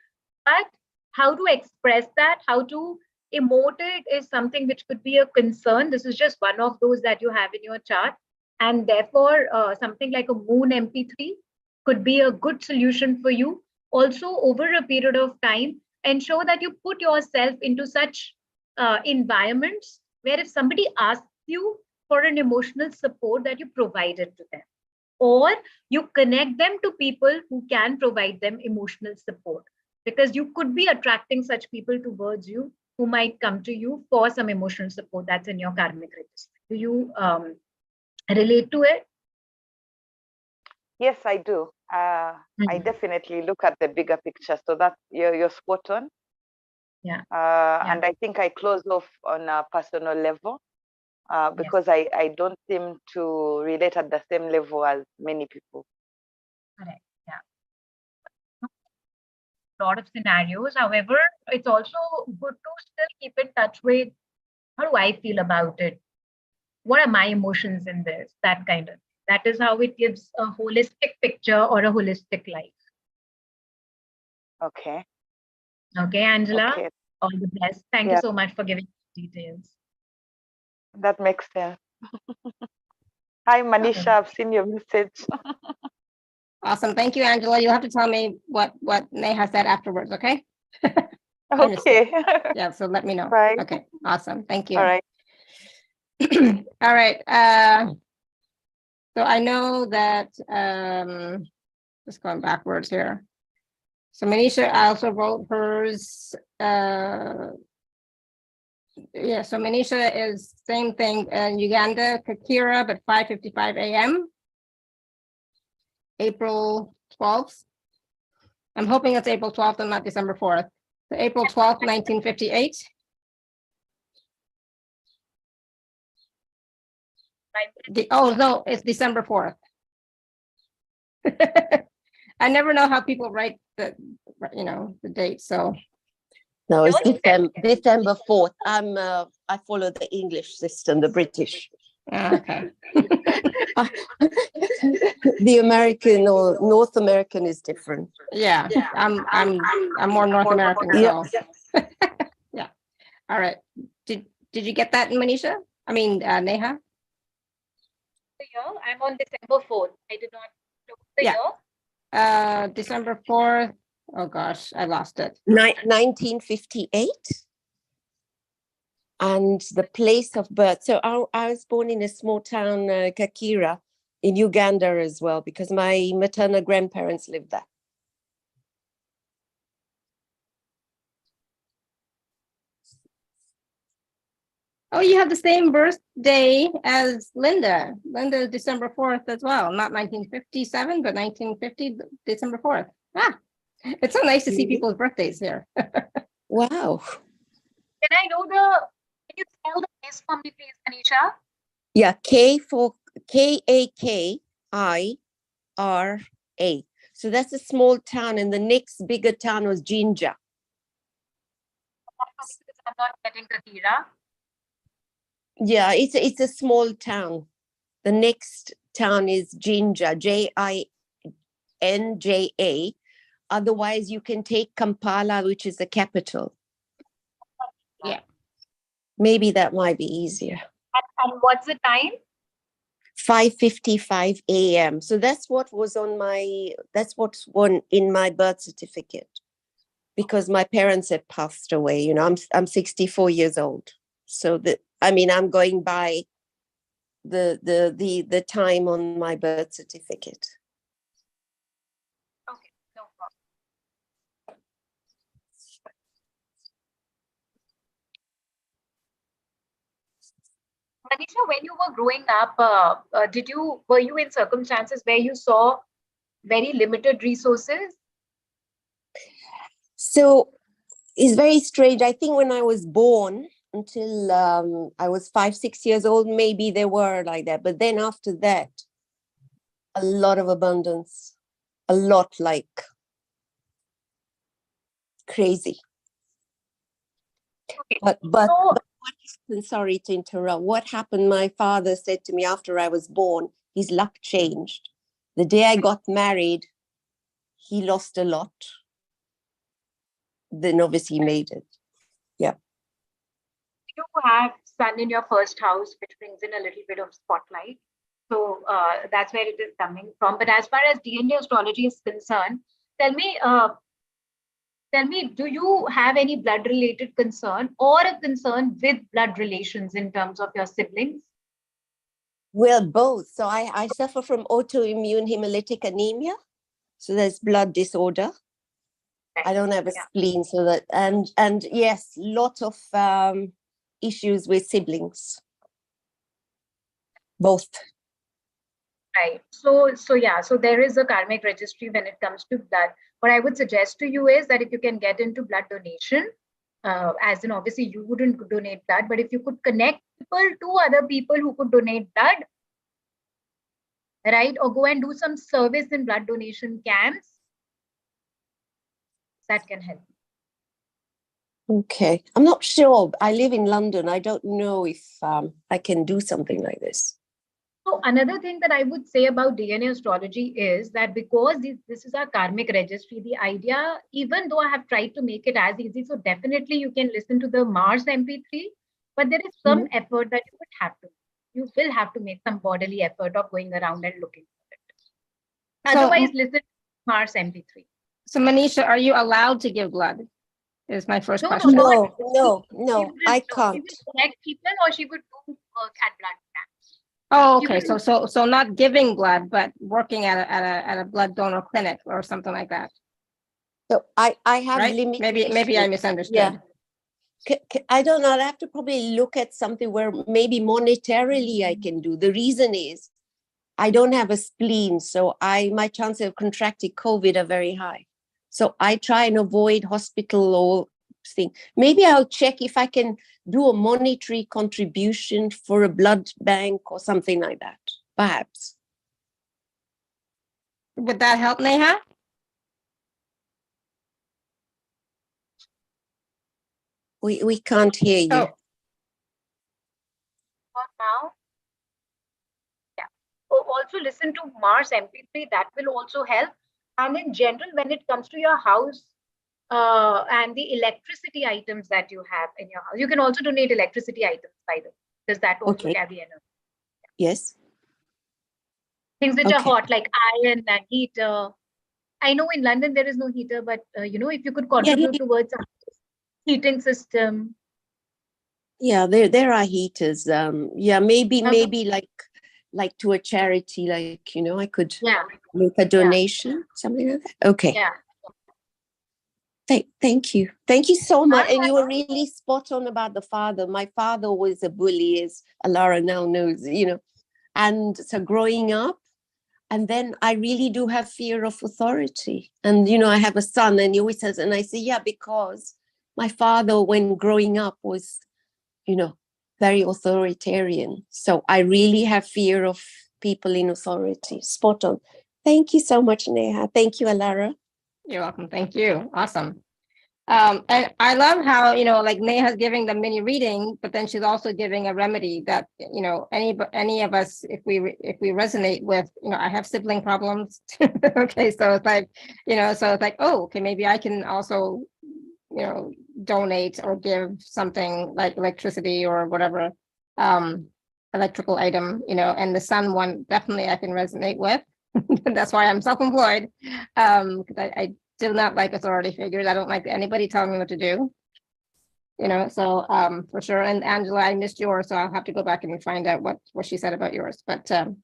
but how to express that, how to emote it is something which could be a concern. This is just one of those that you have in your chart. And therefore, something like a moon MP3 could be a good solution for you. Also, over a period of time, ensure that you put yourself into such environments where if somebody asks you for an emotional support, that you provide it to them, or you connect them to people who can provide them emotional support, because you could be attracting such people towards you who might come to you for some emotional support that's in your karmic register. Do you relate to it? Yes, I do. I definitely look at the bigger picture. So that you're spot on. Yeah. And I think I close off on a personal level because I don't seem to relate at the same level as many people. Correct. Yeah. A lot of scenarios. However, it's also good to still keep in touch with how do I feel about it? What are my emotions in this? That kind of. That is how it gives a holistic picture or a holistic life. Okay. Okay, Angela. Okay. All the best. Thank you so much for giving details. That makes sense. Hi, Manisha. I've seen your message. Awesome. Thank you, Angela. You'll have to tell me what Neha said afterwards, okay? Okay. Yeah, so let me know. Right. Okay, awesome. Thank you. All right. All right. So I know that, just going backwards here. So Manisha also wrote hers. Yeah, so Manisha is same thing in Uganda, Kakira, but 5:55 a.m. April 12th. I'm hoping it's April 12th and not December 4th. So April 12th, 1958. Oh, no, it's December 4th. I never know how people write the date, so. No, it's December 4th. I follow the English system, the British. Okay. The American or North American is different. Yeah, I'm more North American, so. Yeah. All right. Did you get that, Manisha? I mean, Neha? The year, I'm on December 4th. I did not know the year. December 4th. Oh gosh, I lost it. 1958. And the place of birth. So I was born in a small town, Kakira, in Uganda as well, because my maternal grandparents lived there. Oh, you have the same birthday as Linda. Linda is December 4th as well. Not 1957, but 1950, December 4th. Ah, it's so nice to see people's birthdays here. Wow. Can I know can you spell the place for me, please, Anisha? Yeah, K for Kakira. So that's a small town, and the next bigger town was Jinja. Because I'm not getting Kakira. Yeah, it's a small town. The next town is Jinja, Jinja. Otherwise, you can take Kampala, which is the capital. Yeah. Maybe that might be easier. And what's the time? 5:55 a.m. So that's what's in my birth certificate, because my parents have passed away. You know, I'm 64 years old. So I'm going by the time on my birth certificate. Okay, no problem. Manisha, when you were growing up, were you in circumstances where you saw very limited resources? So it's very strange. I think when I was born, until I was 5-6 years old, maybe they were like that. But then after that, a lot of abundance, a lot, like crazy. Okay. But So, what happened, sorry to interrupt, what happened, my father said to me after I was born, his luck changed. The day I got married, he lost a lot. Then obviously he made it. Yeah. you have sun in your first house, which brings in a little bit of spotlight. So that's where it is coming from. But as far as DNA astrology is concerned, tell me, do you have any blood-related concern or a concern with blood relations in terms of your siblings? Well, both. So I suffer from autoimmune hemolytic anemia. So there's blood disorder. I don't have a spleen, so that and yes, lot of issues with siblings. Both. Right. So there is a karmic registry when it comes to blood. What I would suggest to you is that if you can get into blood donation, as in obviously you wouldn't donate blood, but if you could connect people to other people who could donate blood, right, or go and do some service in blood donation camps, that can help. Okay. I'm not sure. I live in London. I don't know if I can do something like this. So another thing that I would say about DNA astrology is that because this is our karmic registry, the idea, even though I have tried to make it as easy, so definitely you can listen to the Mars MP3, but there is some effort that you would have to. You will have to make some bodily effort of going around and looking for it. Otherwise, listen to Mars MP3. So Manisha, are you allowed to give blood? Is my first question. No, I can't. She would connect people, or she would do work at blood camps. Oh, okay. So not giving blood, but working at a blood donor clinic or something like that. So I have right? limited. Maybe I misunderstood. Yeah. I don't know. I have to probably look at something where maybe monetarily I can do. The reason is I don't have a spleen, so my chances of contracting COVID are very high. So I try and avoid hospital or thing. Maybe I'll check if I can do a monetary contribution for a blood bank or something like that, perhaps. Would that help, Neha? We can't hear you. Not now. Yeah. Also listen to Mars MP3. That will also help. And in general, when it comes to your house and the electricity items that you have in your house, you can also donate electricity items, by the way. Does that also carry energy? Yes. Things which are hot, like iron and heater. I know in London there is no heater, but if you could contribute towards a heating system. Yeah, there are heaters. Maybe like to a charity, like I could make a donation, something like that. Okay. Yeah. Thank you so much. And you were really spot on about the father. My father was a bully, as Alara now knows, and so growing up, and then I really do have fear of authority. And I have a son, and he always says, and I say, yeah, because my father, when growing up, was very authoritarian. So I really have fear of people in authority. Spot on. Thank you so much, Neha. Thank you, Alara. You're welcome. Thank you. Awesome. And I love how, like Neha's giving the mini reading, but then she's also giving a remedy that, any of us, if we resonate with, I have sibling problems. Okay. So it's like, oh, okay, maybe I can also, donate or give something like electricity or whatever, electrical item, and the sun one, definitely I can resonate with. That's why I'm self-employed. Because I do not like authority figures. I don't like anybody telling me what to do. So for sure. And Angela, I missed yours, so I'll have to go back and find out what she said about yours. But so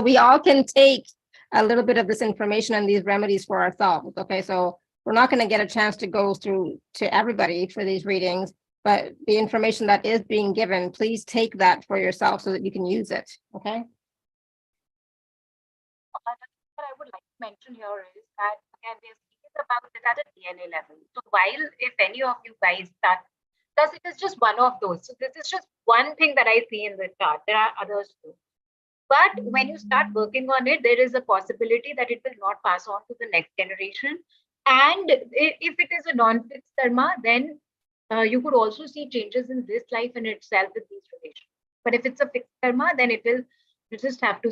we all can take a little bit of this information and these remedies for ourselves. Okay, so we're not going to get a chance to go through to everybody for these readings, but the information that is being given, please take that for yourself so that you can use it. Okay. What I would like to mention here is that, again, we're speaking about it at a DNA level. So while if any of you guys start, thus it is just one of those. So this is just one thing that I see in the chart. There are others too. But when you start working on it, there is a possibility that it will not pass on to the next generation. And if it is a non-fixed karma, then you could also see changes in this life in itself with these relations. But if it's a fixed karma, then it will, you just have to,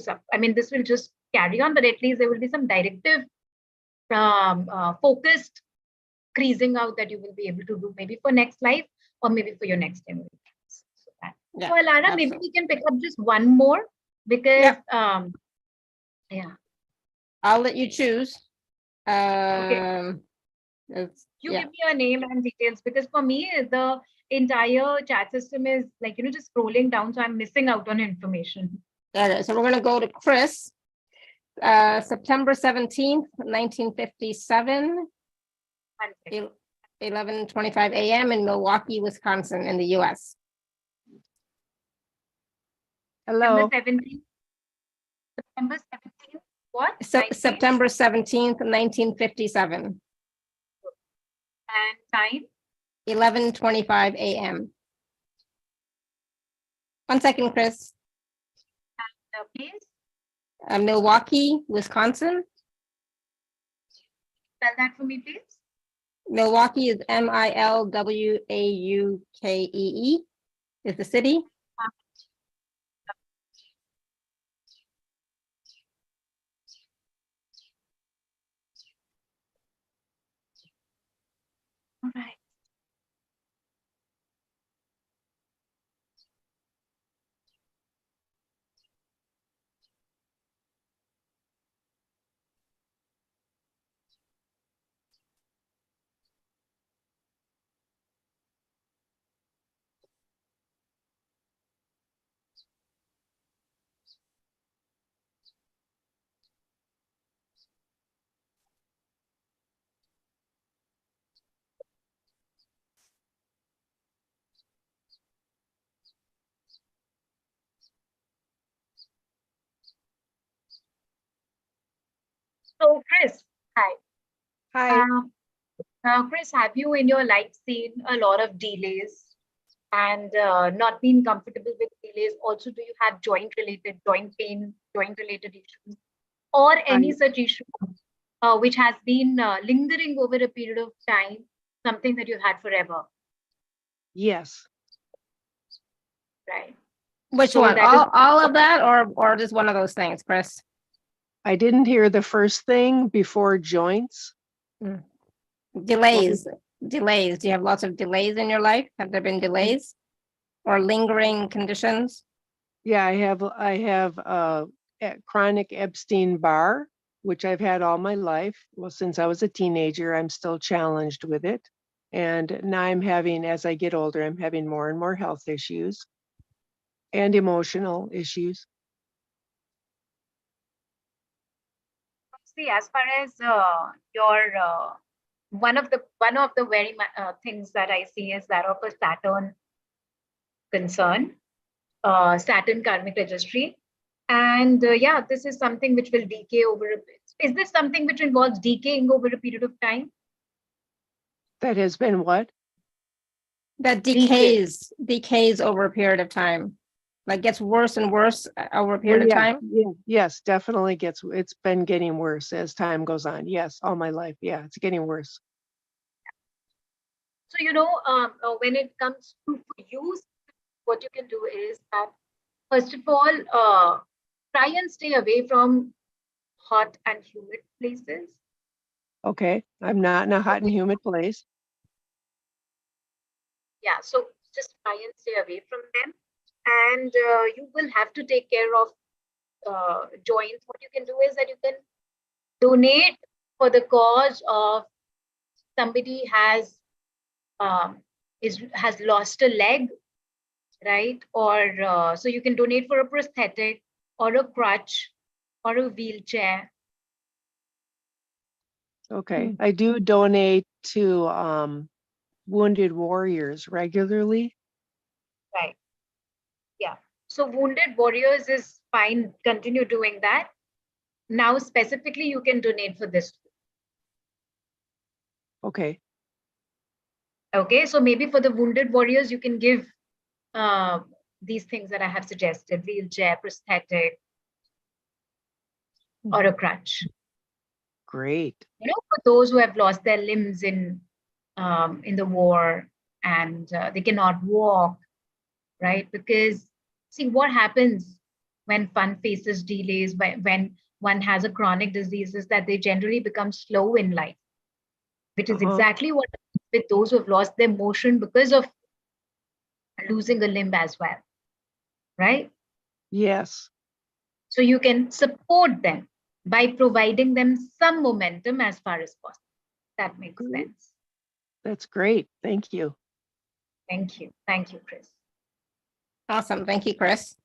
this will just carry on, but at least there will be some directive, focused creasing out that you will be able to do maybe for next life or maybe for your next generation. So Alara, maybe we can pick up just one more because, I'll let you choose. Okay. You give me your name and details, because for me, the entire chat system is like, just scrolling down. So I'm missing out on information. Okay, so we're going to go to Chris. September 17th, 1957, 11:25 a.m. in Milwaukee, Wisconsin, in the U.S. Hello. September 17th, what? September 17th, 1957. And time? 11:25 a.m. 1 second, Chris. And please? Milwaukee, Wisconsin. Spell that for me, please. Milwaukee is Milwaukee is the city. All right. So, Chris, hi. Hi. Chris, have you in your life seen a lot of delays and not been comfortable with delays? Also, do you have joint pain, joint related issues, or any such issue which has been lingering over a period of time, something that you had forever? Yes. Right. Which So one? that All of that, or just one of those things, Chris? I didn't hear the first thing before joints. Delays. Delays. Do you have lots of delays in your life? Have there been delays or lingering conditions? Yeah, I have chronic Epstein-Barr, which I've had all my life. Well, since I was a teenager, I'm still challenged with it. And now I'm having, as I get older, I'm having more and more health issues and emotional issues. See, as far as your one of the very things that I see is that of a Saturn concern, Saturn karmic registry, and this is something which will decay over a bit. Is this something which involves decaying over a period of time? That has been what? That decays over a period of time. Like gets worse and worse over a period of time? Yeah, yes, definitely it's been getting worse as time goes on. Yes, all my life. Yeah, it's getting worse. So, when it comes to use, what you can do is that, first of all, try and stay away from hot and humid places. Okay, I'm not in a hot and humid place. Yeah, so just try and stay away from them. And you will have to take care of joints. What you can do is that you can donate for the cause of somebody has lost a leg, right? Or so you can donate for a prosthetic or a crutch or a wheelchair. Okay, I do donate to wounded warriors regularly. Right. Yeah. So wounded warriors is fine. Continue doing that. Now, specifically, you can donate for this. Okay. Okay. So maybe for the wounded warriors, you can give these things that I have suggested: wheelchair, prosthetic, or a crutch. Great. For those who have lost their limbs in the war and they cannot walk, right? Because see what happens when one faces delays, when one has a chronic disease, is that they generally become slow in life, which is exactly what happens with those who have lost their motion because of losing a limb as well, right? Yes. So you can support them by providing them some momentum as far as possible. That makes sense. That's great. Thank you. Thank you. Thank you, Chris. Awesome. Thank you, Chris.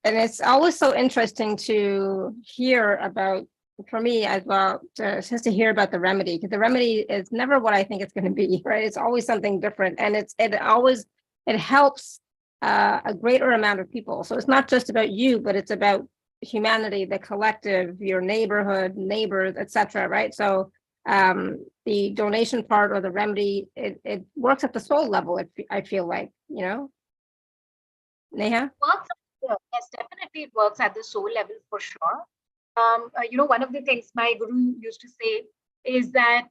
And it's always so interesting to hear about, for me as well, just to hear about the remedy, because the remedy is never what I think it's going to be, right? It's always something different, and it helps a greater amount of people. So it's not just about you, but it's about humanity, the collective, your neighborhood, neighbors, etc. Right? So the donation part or the remedy, it works at the soul level. I feel like, Neha? Yes, definitely it works at the soul level for sure. One of the things my guru used to say is that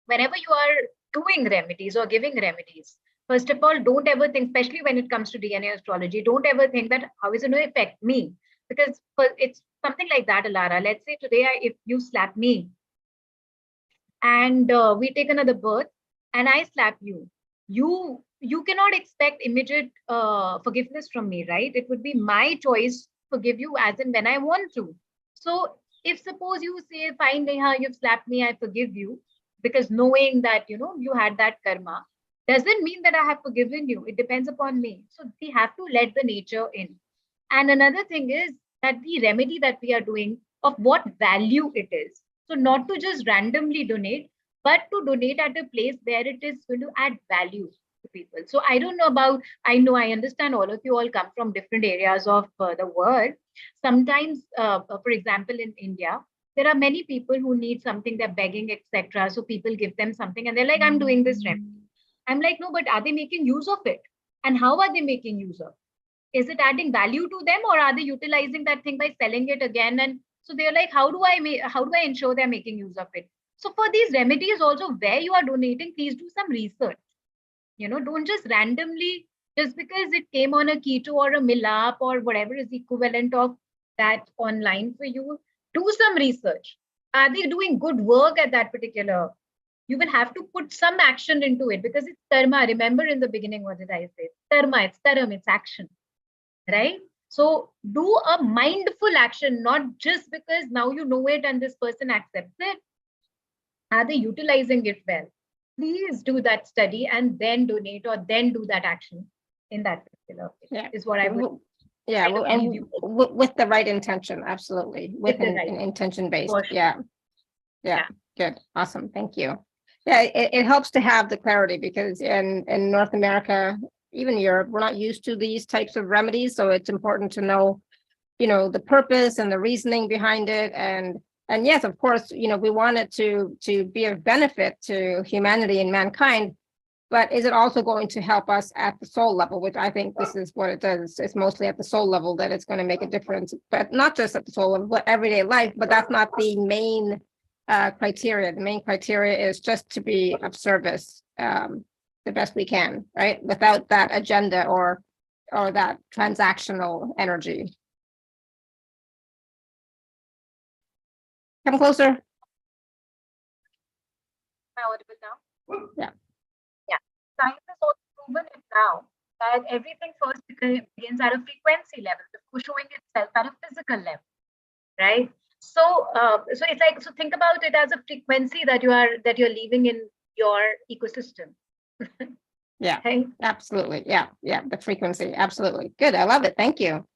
whenever you are doing remedies or giving remedies, first of all, don't ever think, especially when it comes to DNA astrology, don't ever think that how is it going to affect me? Because it's something like that, Alara. Let's say today, if you slap me and we take another birth and I slap you, you cannot expect immediate forgiveness from me, right? It would be my choice to forgive you as and when I want to. So if suppose you say, fine, Neha, you've slapped me, I forgive you, because knowing that, you had that karma, doesn't mean that I have forgiven you. It depends upon me. So we have to let the nature in. And another thing is that the remedy that we are doing, of what value it is. So not to just randomly donate, but to donate at a place where it is going to add value to people. So I understand all of you all come from different areas of the world. Sometimes, for example, in India, there are many people who need something, they're begging, etc. So people give them something and they're like, I'm doing this remedy. I'm like, no, but are they making use of it? And how are they making use of it? Is it adding value to them, or are they utilizing that thing by selling it again? And so they're like, how do I ensure they're making use of it? So for these remedies also, where you are donating, please do some research. Don't just randomly, just because it came on a keto or a milap or whatever is the equivalent of that online for you, do some research. Are they doing good work at that particular? You will have to put some action into it, because it's karma. Remember in the beginning, what did I say? Karma, it's dharma, it's action, right? So do a mindful action, not just because now you know it and this person accepts it. Are they utilizing it well? Please do that study and then donate, or then do that action in that particular is what I would. Yeah, and with the right intention, absolutely. With an intention based. Sure. Yeah. Good. Awesome. Thank you. Yeah, it helps to have the clarity, because in North America, even Europe, we're not used to these types of remedies. So it's important to know, the purpose and the reasoning behind it. And yes, of course, we want it to be of benefit to humanity and mankind. but is it also going to help us at the soul level, which I think this is what it does. It's mostly at the soul level that it's going to make a difference, but not just at the soul level, but everyday life. But that's not the main criteria. The main criteria is just to be of service the best we can, right? Without that agenda or that transactional energy. Come closer. Am I audible now? Yeah. Yeah. Science has also proven it now that everything first begins at a frequency level before showing itself at a physical level, right? So, so it's like, so think about it as a frequency that you're leaving in your ecosystem. Yeah, Okay. absolutely. Yeah, the frequency. Absolutely. Good. I love it. Thank you.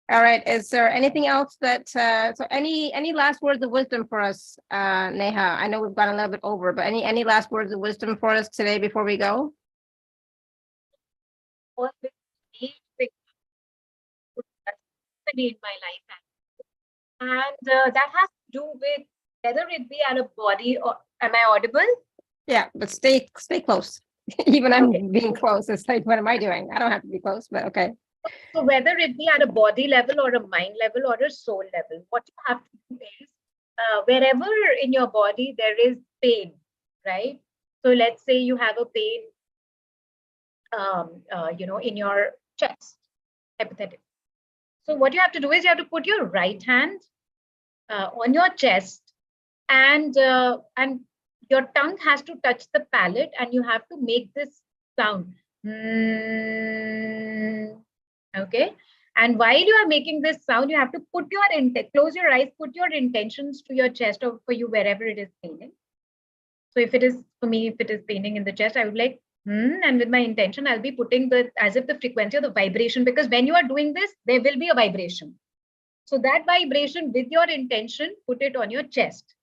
All right. Is there anything else that so any last words of wisdom for us, Neha? I know we've gone a little bit over, but any last words of wisdom for us today before we go? All this age thing in my life, and that has to do with whether it be at a body or am I audible? Yeah, but stay close. Even I'm being close. It's like, what am I doing? I don't have to be close, but okay. So whether it be at a body level or a mind level or a soul level, what you have to do is wherever in your body there is pain, right? So let's say you have a pain, in your chest, hypothetically. So what you have to do is you have to put your right hand on your chest, and your tongue has to touch the palate, and you have to make this sound. Okay. And while you are making this sound, you have to put your close your eyes, put your intentions to your chest, or for you, wherever it is paining. So if it is, for me, if it is paining in the chest, I would like, and with my intention, I'll be putting as if the frequency or the vibration, because when you are doing this, there will be a vibration. So that vibration with your intention, put it on your chest.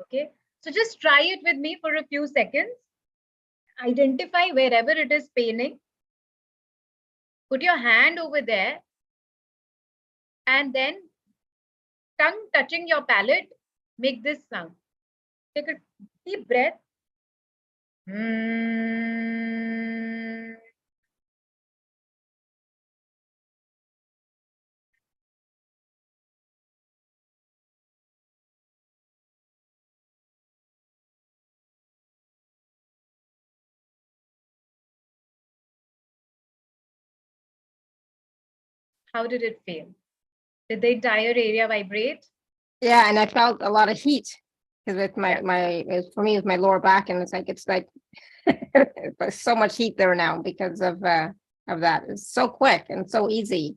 Okay. So just try it with me for a few seconds. Identify wherever it is paining. Put your hand over there, and then tongue touching your palate, make this sound. Take a deep breath. How did it feel? Did the entire area vibrate? Yeah, and I felt a lot of heat because it's for me, it's my lower back, and it's like there's so much heat there now because of that. It's so quick and so easy.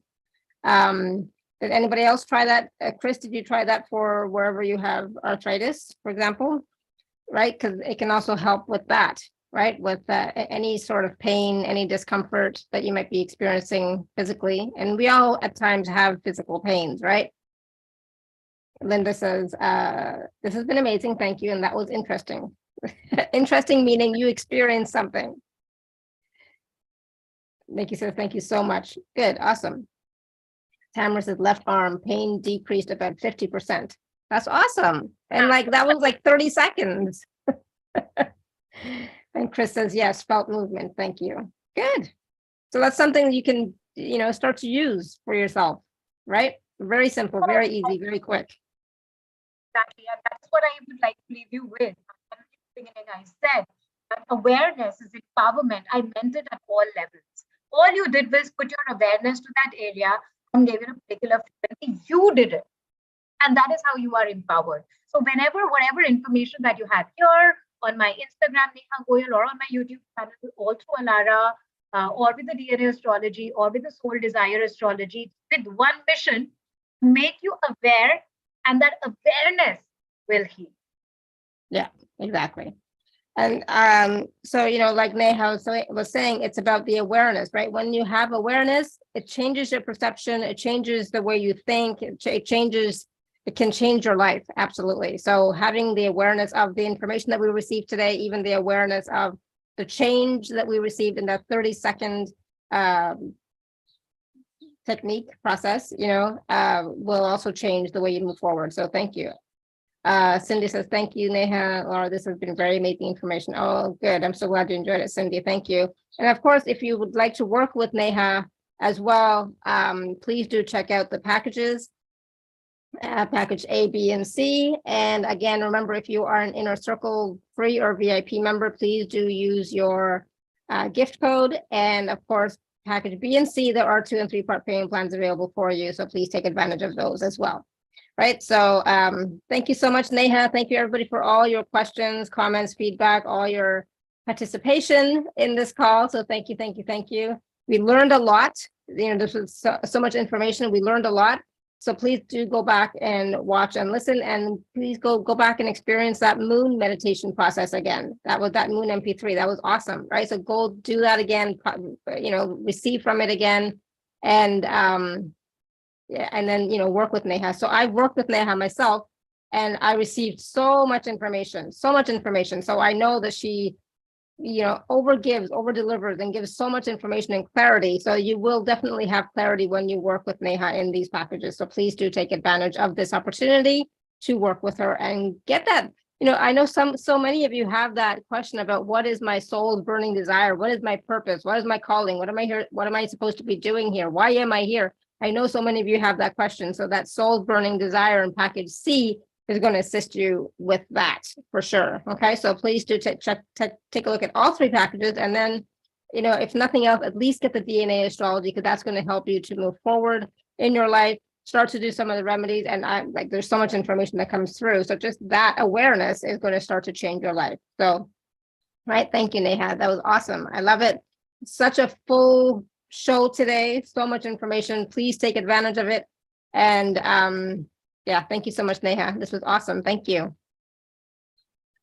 Did anybody else try that? Chris, did you try that for wherever you have arthritis, for example? Right, because it can also help with that. Right, with any sort of pain, any discomfort that you might be experiencing physically. And we all at times have physical pains, right? Linda says, this has been amazing, thank you. And that was interesting. Interesting meaning you experienced something. Nikki says, thank you so much. Good, awesome. Tamara says, left arm pain decreased about 50%. That's awesome. And like, that was like 30 seconds. And Chris says, yes, felt movement. Thank you. Good. So that's something you can, start to use for yourself, right? Very simple, very easy, very quick. Exactly. And that's what I would like to leave you with. At the beginning, I said that awareness is empowerment. I meant it at all levels. All you did was put your awareness to that area and gave it a particular frequency. You did it. And that is how you are empowered. So whatever information that you have here, on my Instagram, Nehaa Goyal, or on my YouTube channel, all through Alara, or with the DNA Astrology, or with the Soul Desire Astrology, with one mission, make you aware, and that awareness will heal. Yeah, exactly. And so, like Neha was saying, it's about the awareness, right? When you have awareness, it changes your perception, it changes the way you think, it can change your life. Absolutely. So having the awareness of the information that we received today, even the awareness of the change that we received in that 30-second technique process, will also change the way you move forward. So thank you. Cindy says, thank you, Neha. Laura, this has been very amazing information. Oh, good. I'm so glad you enjoyed it, Cindy. Thank you. And of course, if you would like to work with Neha as well, please do check out the packages, package A, B, and C. And again, remember, if you are an Inner Circle free or VIP member, please do use your gift code. And of course, package B and C, there are 2 and 3 part payment plans available for you. So please take advantage of those as well. Right. So thank you so much, Neha. Thank you, everybody, for all your questions, comments, feedback, all your participation in this call. So thank you, thank you, thank you. We learned a lot. You know, this was so much information. We learned a lot. So please do go back and watch and listen, and please go back and experience that moon meditation process again. That was that moon MP3. That was awesome, right? So go do that again, you know, receive from it again, and yeah, and then, you know, work with Neha. So I worked with Neha myself, and I received so much information. So I know that she, you know, over delivers and gives so much information and clarity. So you will definitely have clarity when you work with Neha in these packages. So please do take advantage of this opportunity to work with her and get that. You know, I know so many of you have that question about, what is my soul's burning desire? What is my purpose? What is my calling? What am I here? What am I supposed to be doing here? Why am I here? I know so many of you have that question. So that soul's burning desire in package C is going to assist you with that for sure. Okay, so please do take a look at all 3 packages, and then, you know, if nothing else, at least get the DNA astrology, because that's going to help you to move forward in your life, start to do some of the remedies. And there's so much information that comes through. So just that awareness is going to start to change your life. So, right. Thank you, Neha. That was awesome. I love it. Such a full show today. So much information. Please take advantage of it. And yeah, thank you so much, Neha. This was awesome. Thank you,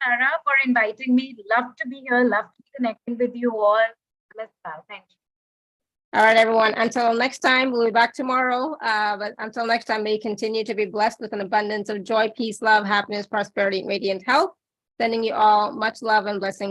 Sarah, for inviting me. Love to be here. Love to be connecting with you all. Thank you. All right, everyone. Until next time, we'll be back tomorrow. But until next time, may you continue to be blessed with an abundance of joy, peace, love, happiness, prosperity, and radiant health. Sending you all much love and blessings.